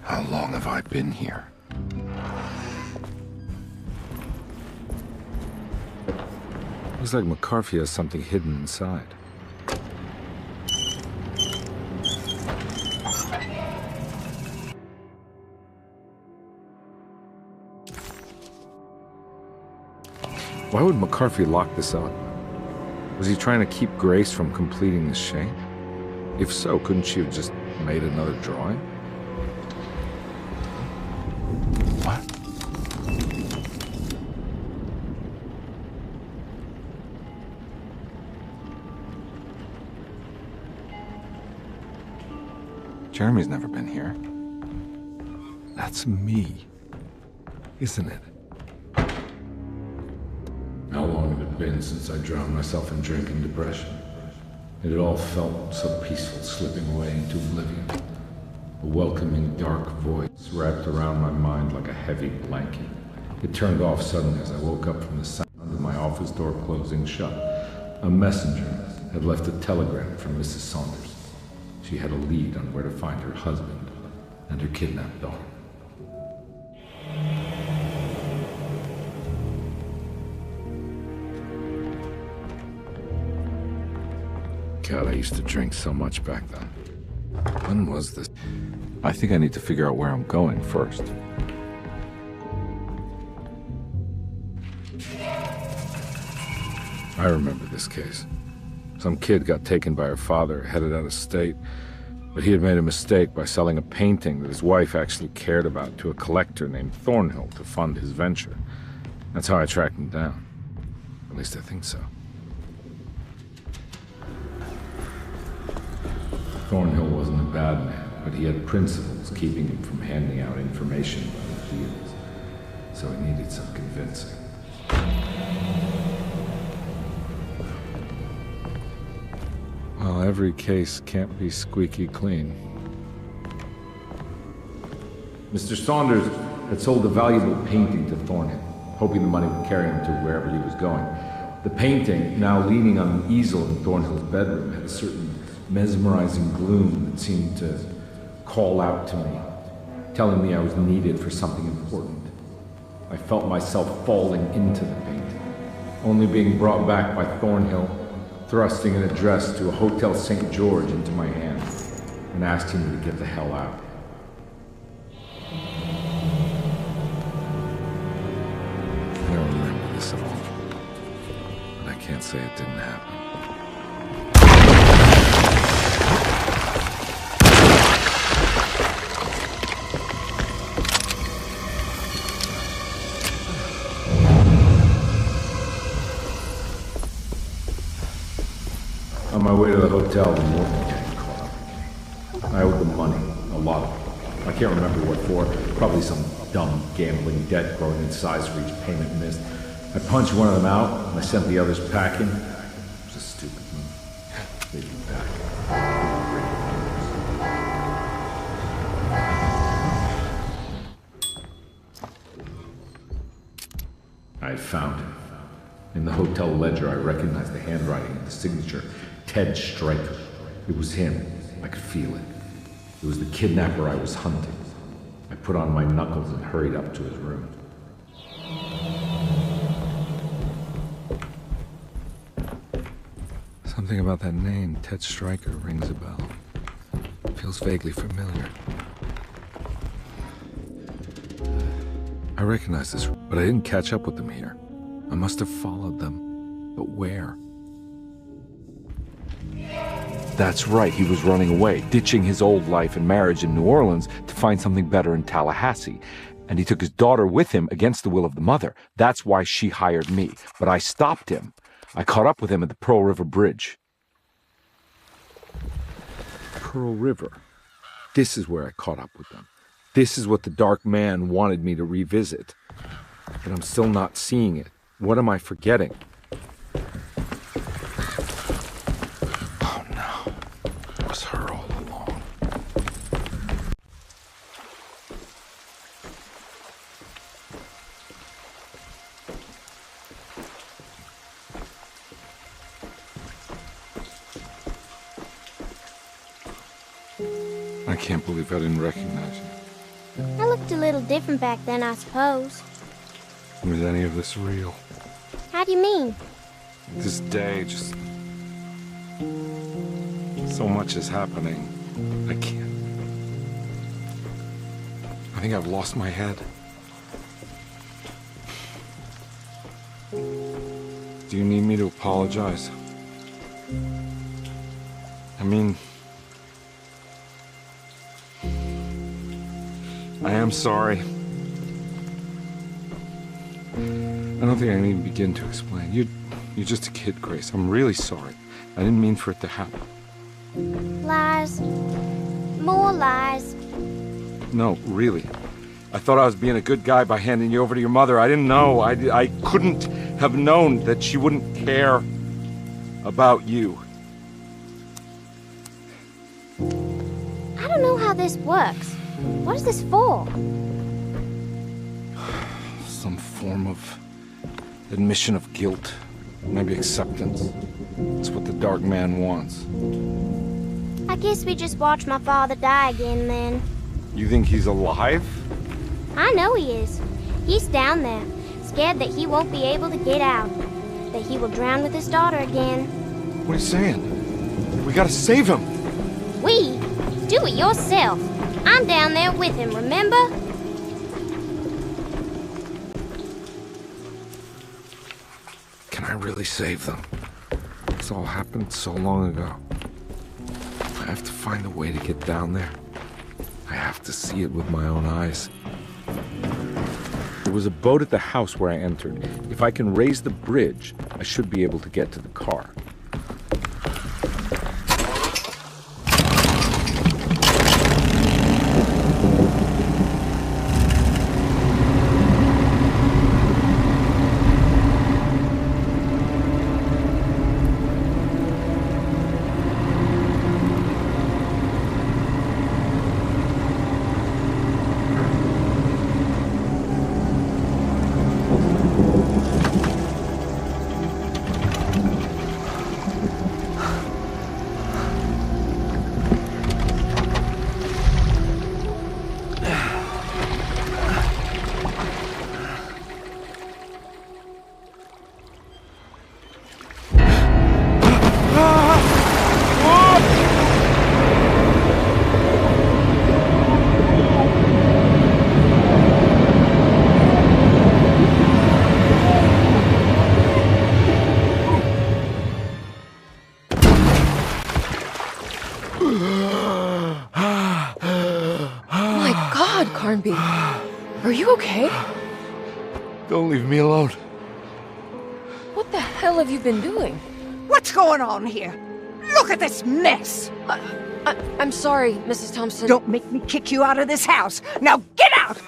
How long have I been here? Looks like McCarthy has something hidden inside. Why would McCarthy lock this up? Was he trying to keep Grace from completing the shape? If so, couldn't she have just made another drawing? What? Jeremy's never been here. That's me, isn't it? How long had it been since I drowned myself in drink and depression? It had all felt so peaceful, slipping away into oblivion. A welcoming, dark voice wrapped around my mind like a heavy blanket. It turned off suddenly as I woke up from the sound of my office door closing shut. A messenger had left a telegram from Mrs. Saunders. She had a lead on where to find her husband and her kidnapped daughter. God, I used to drink so much back then. When was this? I think I need to figure out where I'm going first. I remember this case. Some kid got taken by her father, headed out of state, but he had made a mistake by selling a painting that his wife actually cared about to a collector named Thornhill to fund his venture. That's how I tracked him down. At least I think so. Thornhill wasn't a bad man, but he had principles keeping him from handing out information about his deals. So he needed some convincing. Well, every case can't be squeaky clean. Mr. Saunders had sold a valuable painting to Thornhill, hoping the money would carry him to wherever he was going. The painting, now leaning on an easel in Thornhill's bedroom, had a certain mesmerizing gloom that seemed to call out to me, telling me I was needed for something important. I felt myself falling into the painting, only being brought back by Thornhill, thrusting an address to a Hotel St. George into my hand and asking me to get the hell out. I don't remember this at all, but I can't say it didn't happen. On my way to the hotel, the Morton gang caught up. I owed them money, a lot of it. I can't remember what for, probably some dumb gambling debt growing in size for each payment missed. I punched one of them out, and I sent the others packing. It was a stupid move. They'd be back. I found him. In the hotel ledger, I recognized the handwriting and the signature. Ted Stryker. It was him. I could feel it. It was the kidnapper I was hunting. I put on my knuckles and hurried up to his room. Something about that name, Ted Stryker, rings a bell. Feels vaguely familiar. I recognize this, but I didn't catch up with them here. I must have followed them. But where? That's right, he was running away, ditching his old life and marriage in New Orleans to find something better in Tallahassee. And he took his daughter with him against the will of the mother. That's why she hired me. But I stopped him. I caught up with him at the Pearl River Bridge. Pearl River. This is where I caught up with them. This is what the Dark Man wanted me to revisit. But I'm still not seeing it. What am I forgetting? Oh no. It was her all along. I can't believe I didn't recognize you. I looked a little different back then, I suppose. Was any of this real? How do you mean? This day, just... so much is happening. I can't... I think I've lost my head. Do you need me to apologize? I mean... I am sorry. I don't think I need to begin to explain. You're just a kid, Grace. I'm really sorry. I didn't mean for it to happen. Lies. More lies. No, really. I thought I was being a good guy by handing you over to your mother. I didn't know. I couldn't have known that she wouldn't care about you. I don't know how this works. What is this for? Some form of admission of guilt. Maybe acceptance. It's what the Dark Man wants. I guess we just watch my father die again then. You think he's alive? I know he is. He's down there, scared that he won't be able to get out. That he will drown with his daughter again. What are you saying? We gotta save him! We? Do it yourself. I'm down there with him, remember? Can I really save them? This all happened so long ago. I have to find a way to get down there. I have to see it with my own eyes. There was a boat at the house where I entered. If I can raise the bridge, I should be able to get to the car. Are you okay? Don't leave me alone. What the hell have you been doing? What's going on here? Look at this mess! I'm sorry, Mrs. Thompson. Don't make me kick you out of this house. Now get out!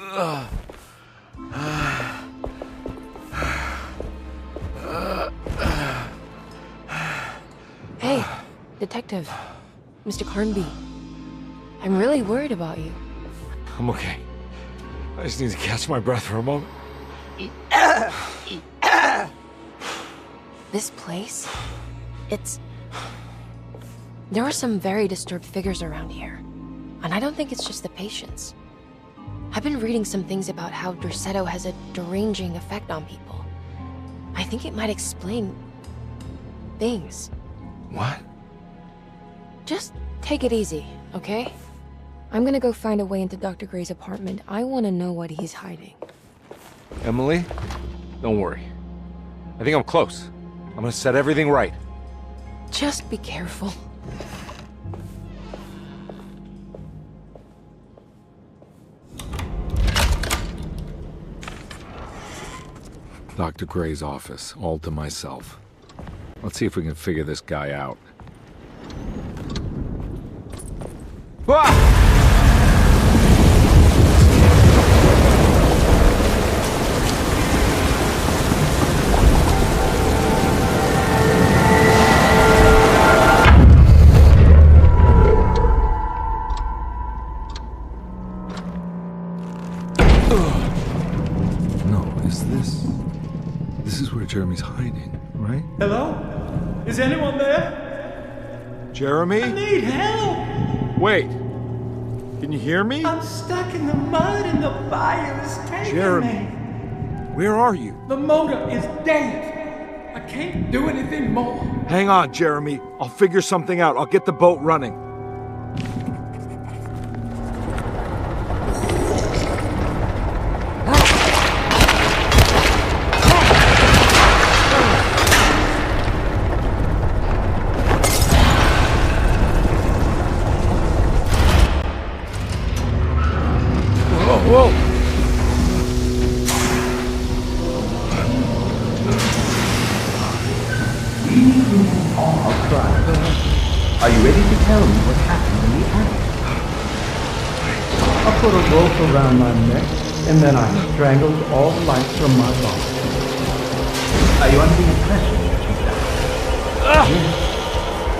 Hey, Detective. Mr. Carnby. I'm really worried about you. I'm okay. I just need to catch my breath for a moment. This place? There are some very disturbed figures around here. And I don't think it's just the patients. I've been reading some things about how Derceto has a deranging effect on people. I think it might explain... things. What? Just take it easy, okay? I'm gonna go find a way into Dr. Gray's apartment. I want to know what he's hiding. Emily, don't worry. I think I'm close. I'm gonna set everything right. Just be careful. Dr. Gray's office, all to myself. Let's see if we can figure this guy out. Ah! This is where Jeremy's hiding, right? Hello? Is anyone there? Jeremy? I need help! Wait. Can you hear me? I'm stuck in the mud and the fire is taking Jeremy, me. where are you? The motor is dead. I can't do anything more. Hang on, Jeremy. I'll figure something out. I'll get the boat running. Whoa! Are you ready to tell me what happened in the attic? I put a rope around my neck, and then I strangled all life from my body. Are you under the impression that you died? Yes.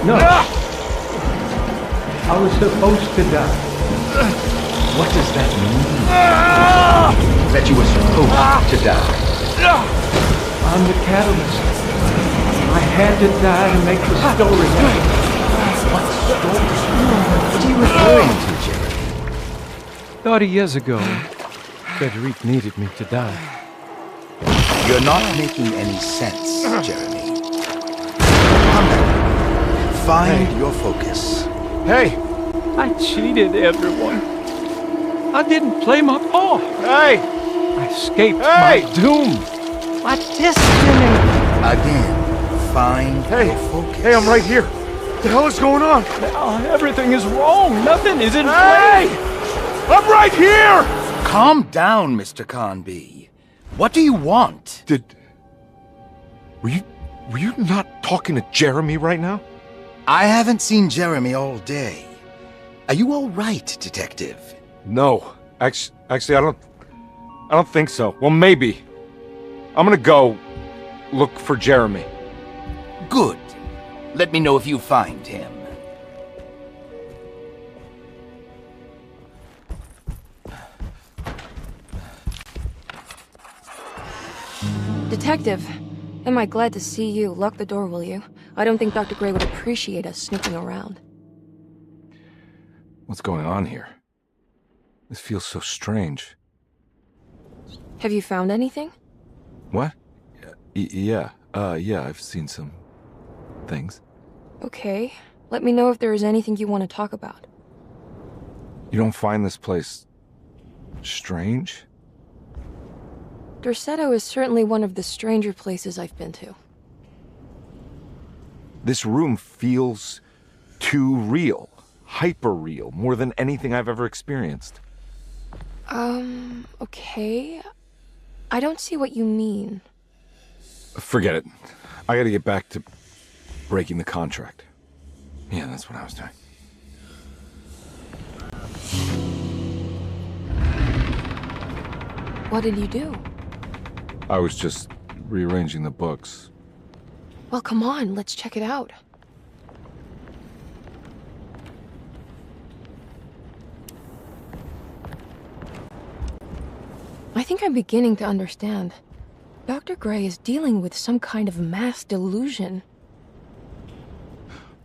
No. I was supposed to die. What does that mean? That you were supposed to die. I'm the catalyst. I had to die to make the story happen. What story? What are you referring to, Jeremy? 30 years ago, Frederic needed me to die. You're not making any sense, Jeremy. Come back. Find your focus. Hey! I cheated everyone. I didn't play my part. Hey! I escaped my doom. My destiny. Again, find your focus. Hey, I'm right here. What the hell is going on? Now everything is wrong. Nothing is in Hey! place. I'm right here! Calm down, Mr. Conby. What do you want? Were you not talking to Jeremy right now? I haven't seen Jeremy all day. Are you all right, Detective? No. Actually, I don't think so. Well, maybe. I'm gonna go look for Jeremy. Good. Let me know if you find him. Detective, am I glad to see you. Lock the door, will you? I don't think Dr. Gray would appreciate us snooping around. What's going on here? This feels so strange. Have you found anything? What? Yeah, I've seen some things. Okay. Let me know if there is anything you want to talk about. You don't find this place strange? Derceto is certainly one of the stranger places I've been to. This room feels too real. Hyper real. More than anything I've ever experienced. Okay. I don't see what you mean. Forget it. I gotta get back to breaking the contract. Yeah, that's what I was doing. What did you do? I was just rearranging the books. Well, come on, let's check it out. I think I'm beginning to understand. Dr. Gray is dealing with some kind of mass delusion.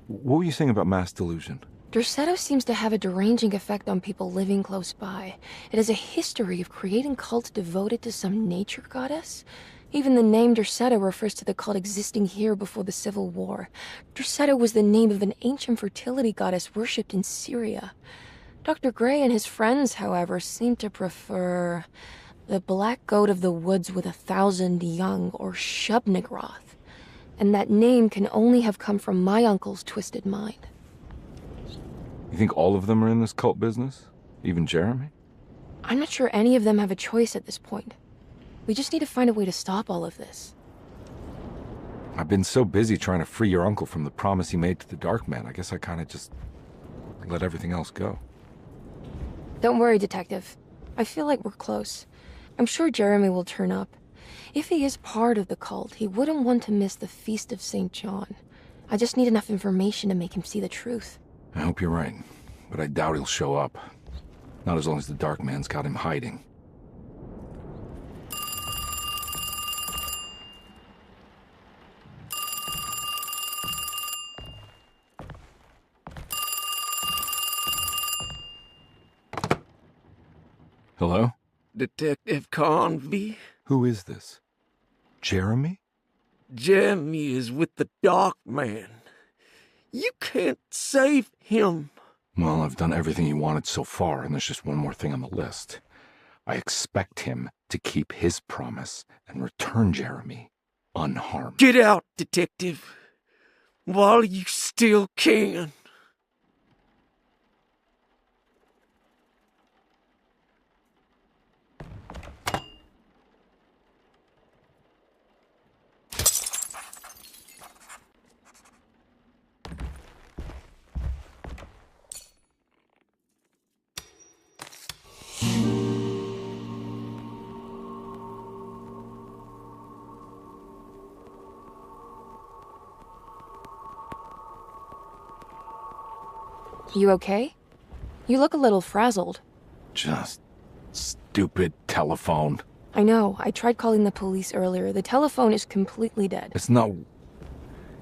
What were you saying about mass delusion? Derceto seems to have a deranging effect on people living close by. It has a history of creating cults devoted to some nature goddess. Even the name Derceto refers to the cult existing here before the Civil War. Derceto was the name of an ancient fertility goddess worshipped in Syria. Dr. Gray and his friends, however, seem to prefer the black goat of the woods with 1,000 young, or Shub-Nigroth. And that name can only have come from my uncle's twisted mind. You think all of them are in this cult business? Even Jeremy? I'm not sure any of them have a choice at this point. We just need to find a way to stop all of this. I've been so busy trying to free your uncle from the promise he made to the Dark Man. I guess I kind of just let everything else go. Don't worry, Detective. I feel like we're close. I'm sure Jeremy will turn up. If he is part of the cult, he wouldn't want to miss the Feast of St. John. I just need enough information to make him see the truth. I hope you're right, but I doubt he'll show up. Not as long as the Dark Man's got him hiding. Hello? Detective Conby? Who is this? Jeremy? Jeremy is with the Dark Man. You can't save him. Well, I've done everything he wanted so far, and there's just one more thing on the list. I expect him to keep his promise and return Jeremy unharmed. Get out, Detective, while you still can. You okay? You look a little frazzled. Just stupid telephone. I know. I tried calling the police earlier. The telephone is completely dead. It's not...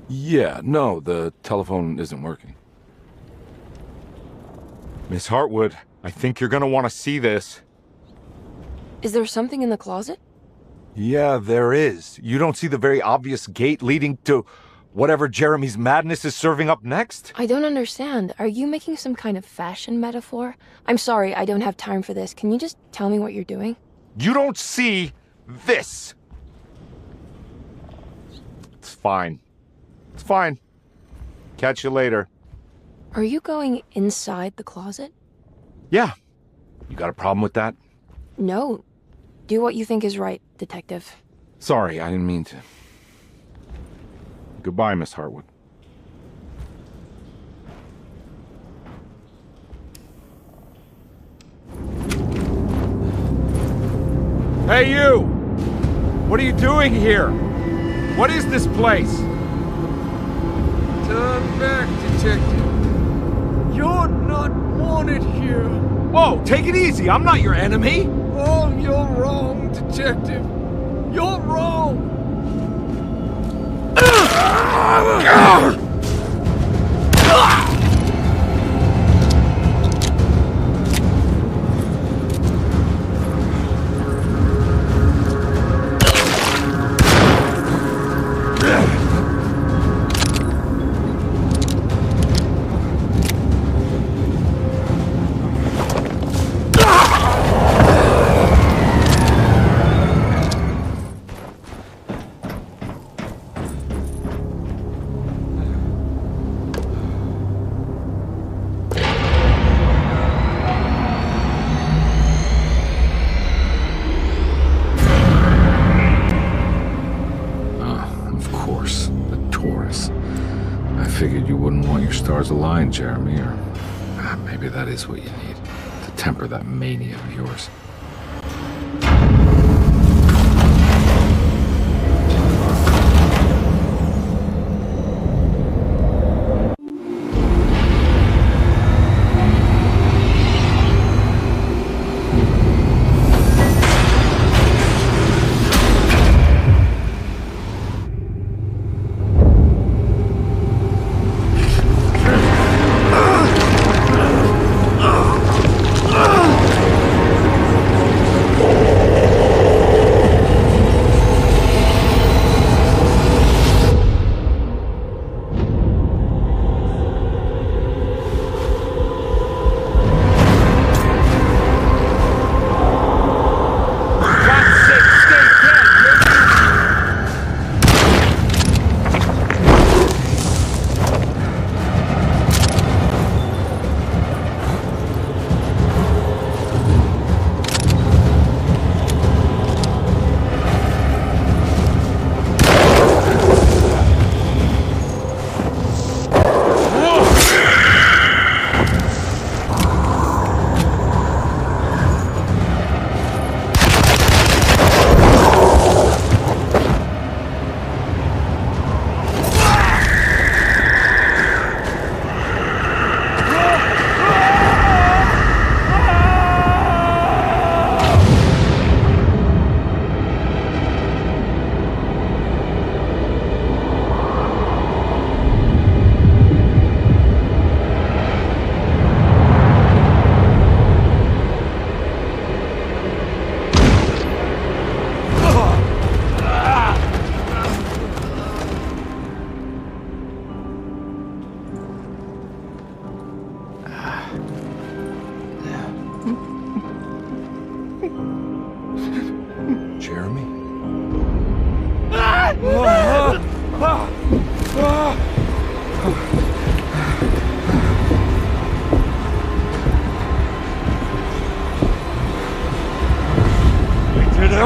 Yeah, no, the telephone isn't working. Miss Hartwood, I think you're gonna want to see this. Is there something in the closet? Yeah, there is. You don't see the very obvious gate leading to whatever Jeremy's madness is serving up next? I don't understand. Are you making some kind of fashion metaphor? I'm sorry, I don't have time for this. Can you just tell me what you're doing? You don't see this! It's fine. It's fine. Catch you later. Are you going inside the closet? Yeah. You got a problem with that? No. Do what you think is right, Detective. Sorry, I didn't mean to. Goodbye, Miss Hartwood. Hey, you! What are you doing here? What is this place? Turn back, Detective. You're not wanted here. Whoa, take it easy. I'm not your enemy. Oh, you're wrong, Detective. You're wrong. Aligned, Jeremy, or maybe that is what you need to temper that mania of yours.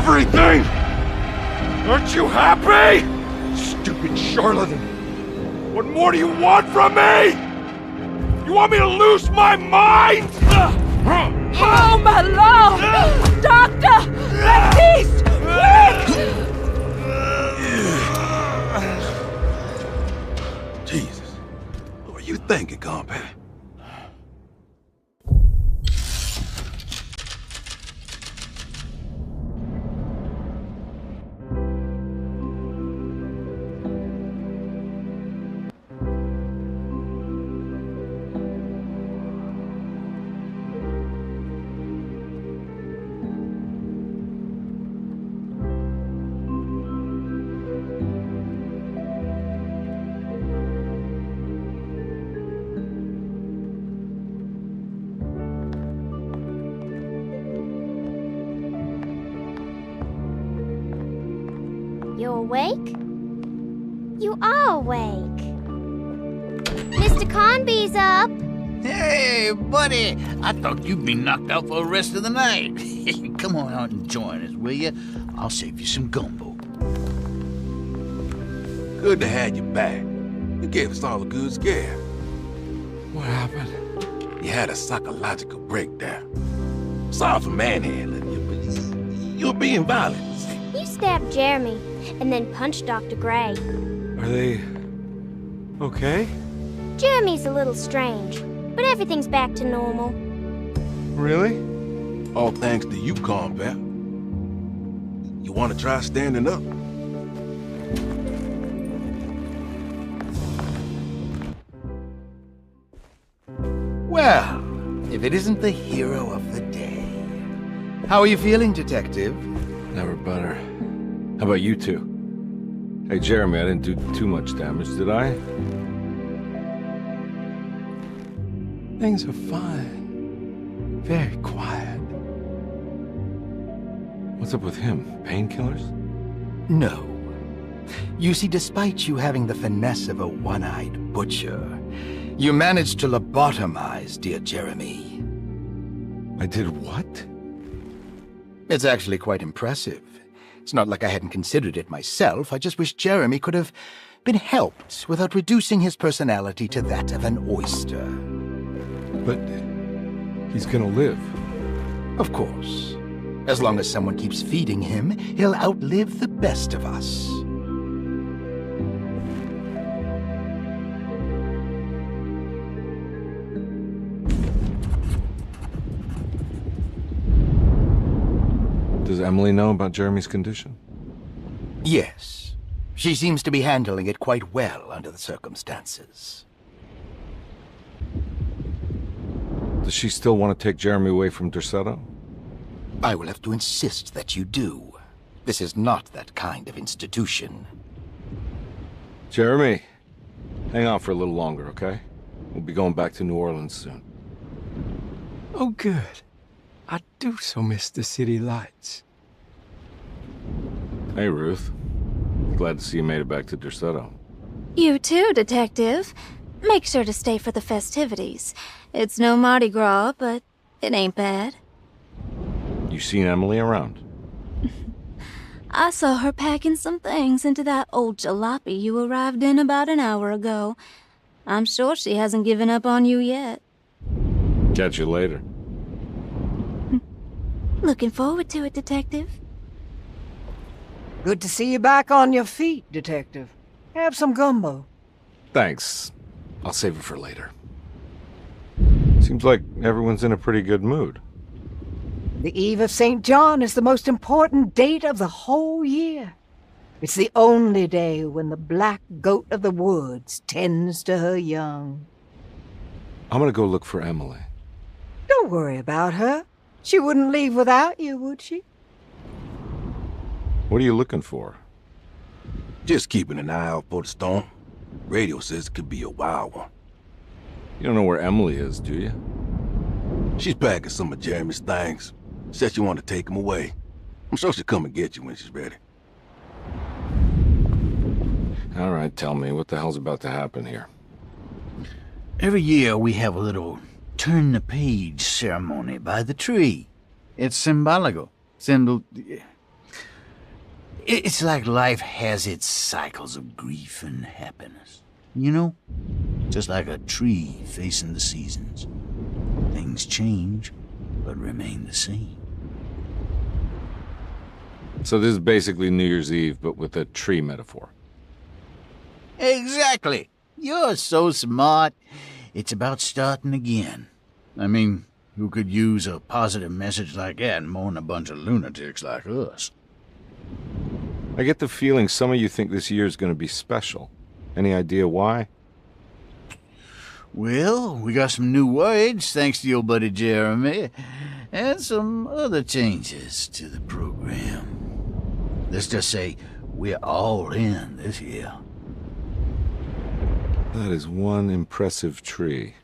everything! Aren't you happy? Stupid charlatan! What more do you want from me? You want me to lose my mind? Oh, my lord! Doctor! Baptiste! Quick! Jesus. What are you thinking, compadre? You awake? You are awake. Mr. Conby's up. Hey, buddy! I thought you'd be knocked out for the rest of the night. Come on out and join us, will you? I'll save you some gumbo. Good to have you back. You gave us all a good scare. What happened? You had a psychological breakdown. Sorry for manhandling you, but you're being violent. You stabbed Jeremy and then punched Dr. Gray. Are they... okay? Jeremy's a little strange, but everything's back to normal. Really? All thanks to you, combat. You want to try standing up? Well, if it isn't the hero of the day. How are you feeling, Detective? Never better. How about you two? Hey, Jeremy, I didn't do too much damage, did I? Things are fine. Very quiet. What's up with him? Painkillers? No. You see, despite you having the finesse of a one-eyed butcher, you managed to lobotomize dear Jeremy. I did what? It's actually quite impressive. It's not like I hadn't considered it myself. I just wish Jeremy could have been helped without reducing his personality to that of an oyster. But he's gonna live. Of course. As long as someone keeps feeding him, he'll outlive the best of us. Does Emily know about Jeremy's condition? Yes. She seems to be handling it quite well under the circumstances. Does she still want to take Jeremy away from Derceto? I will have to insist that you do. This is not that kind of institution. Jeremy, hang on for a little longer, okay? We'll be going back to New Orleans soon. Oh, good. I do so miss the city lights. Hey, Ruth. Glad to see you made it back to Derceto. You too, Detective. Make sure to stay for the festivities. It's no Mardi Gras, but it ain't bad. You seen Emily around? I saw her packing some things into that old jalopy you arrived in about an hour ago. I'm sure she hasn't given up on you yet. Catch you later. Looking forward to it, Detective. Good to see you back on your feet, Detective. Have some gumbo. Thanks. I'll save it for later. Seems like everyone's in a pretty good mood. The Eve of St. John is the most important date of the whole year. It's the only day when the black goat of the woods tends to her young. I'm gonna go look for Emily. Don't worry about her. She wouldn't leave without you, would she? What are you looking for? Just keeping an eye out for the storm. Radio says it could be a wild one. You don't know where Emily is, do you? She's packing some of Jeremy's things. Said she wanted to take them away. I'm sure she'll come and get you when she's ready. All right, tell me, what the hell's about to happen here? Every year we have a little turn-the-page ceremony by the tree. It's symbolical. It's like life has its cycles of grief and happiness. You know? Just like a tree facing the seasons. Things change, but remain the same. So this is basically New Year's Eve, but with a tree metaphor. Exactly. You're so smart. It's about starting again. I mean, who could use a positive message like that more than a bunch of lunatics like us? I get the feeling some of you think this year's gonna be special. Any idea why? Well, we got some new words, thanks to your buddy Jeremy, and some other changes to the program. Let's just say we're all in this year. That is one impressive tree.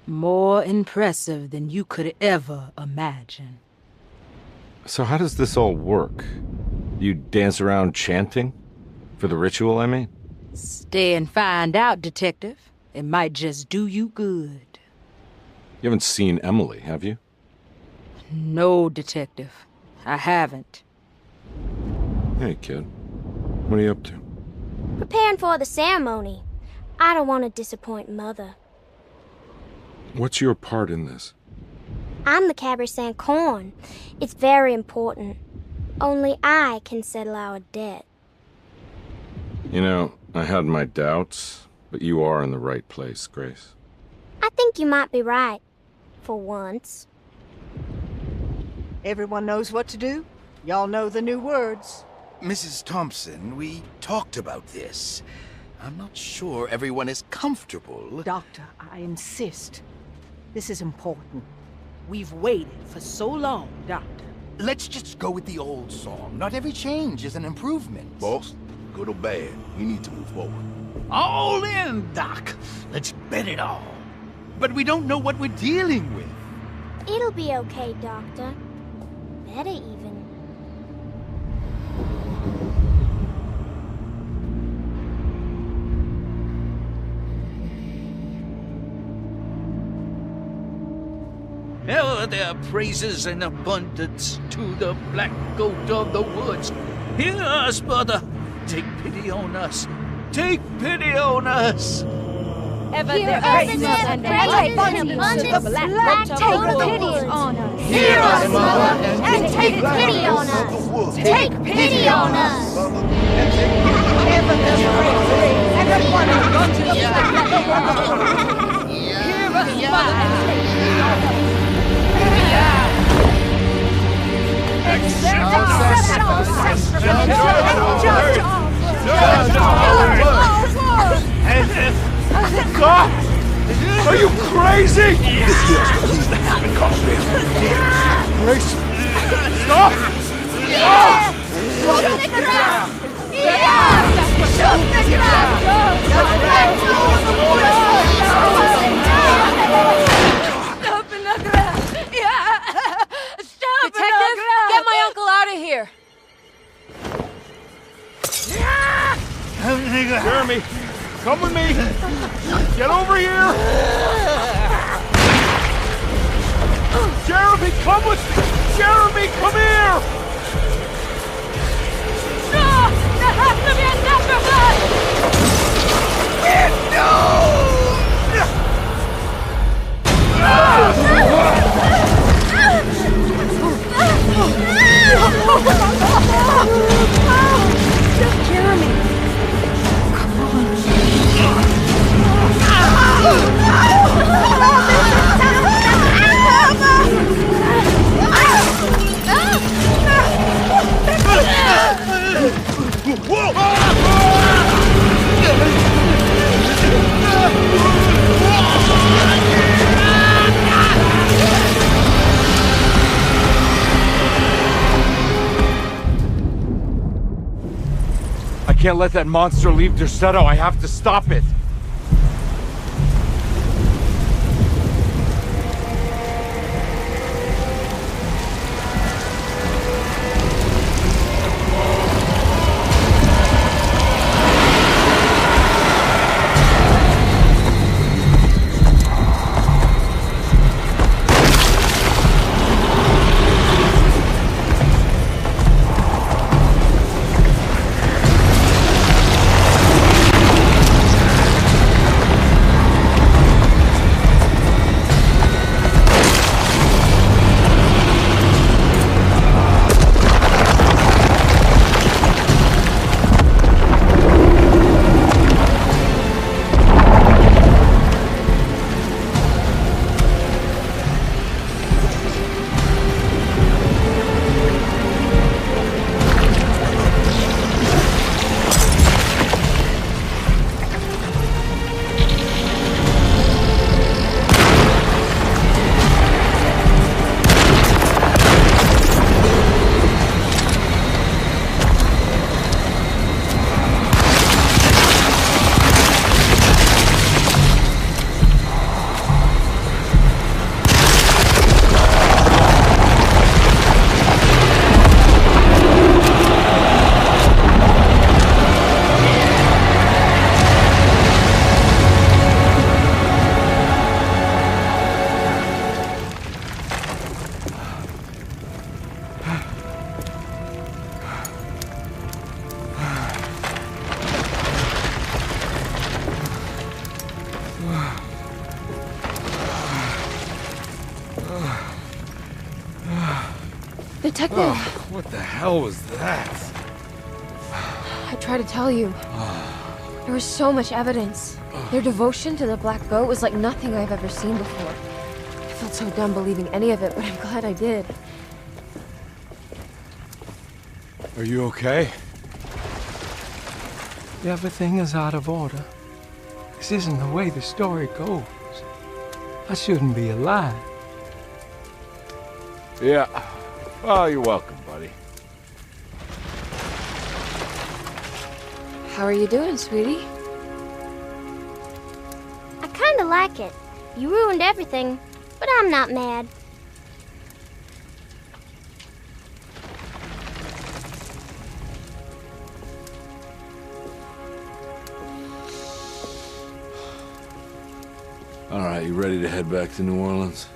More impressive than you could ever imagine. So how does this all work? You dance around chanting? For the ritual, I mean? Stay and find out, Detective. It might just do you good. You haven't seen Emily, have you? No, Detective. I haven't. Hey, kid. What are you up to? Preparing for the ceremony. I don't want to disappoint Mother. What's your part in this? I'm the Cabri Corn. It's very important. Only I can settle our debt. You know, I had my doubts, but you are in the right place, Grace. I think you might be right. For once. Everyone knows what to do? Y'all know the new words. Mrs. Thompson, we talked about this. I'm not sure everyone is comfortable. Doctor, I insist. This is important. We've waited for so long, Doctor. Let's just go with the old song. Not every change is an improvement. Boss, good or bad, we need to move forward. All in, Doc. Let's bet it all. But we don't know what we're dealing with. It'll be okay, Doctor. Better even. Ever their praises and abundance to the black goat of the woods. Hear us, Mother. Take pity on us. Take pity on us. Ever their praises and abundance to the black goat of the woods. Hear us, Mother, and take pity on us. Take pity on us. Ever their praises and abundance to the black goat of the woods. Hear us, Mother, and take pity on us. Stop! Are you crazy? This here's what needs to happen, Carl. Grace! Stop! Stop! Shoot the ground! Yeah! Shoot the ground! Stop in the ground! Yeah! Stop in the ground! Get my uncle out of here! Jeremy, come with me! Get over here! Jeremy, come with me! Jeremy, come here! No! There has to be a sacrifice! Jeremy! I can't let that monster leave Derceto. I have to stop it. Detective! Oh, what the hell was that? I tried to tell you. There was so much evidence. Their devotion to the Black Goat was like nothing I've ever seen before. I felt so dumb believing any of it, but I'm glad I did. Are you okay? Everything is out of order. This isn't the way the story goes. I shouldn't be alive. Yeah. Well, you're welcome, buddy. How are you doing, sweetie? I kinda like it. You ruined everything, but I'm not mad. All right, you ready to head back to New Orleans?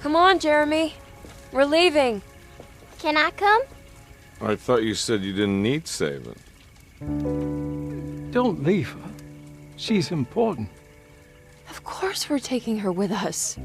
Come on, Jeremy. We're leaving. Can I come? I thought you said you didn't need saving. Don't leave her. She's important. Of course we're taking her with us.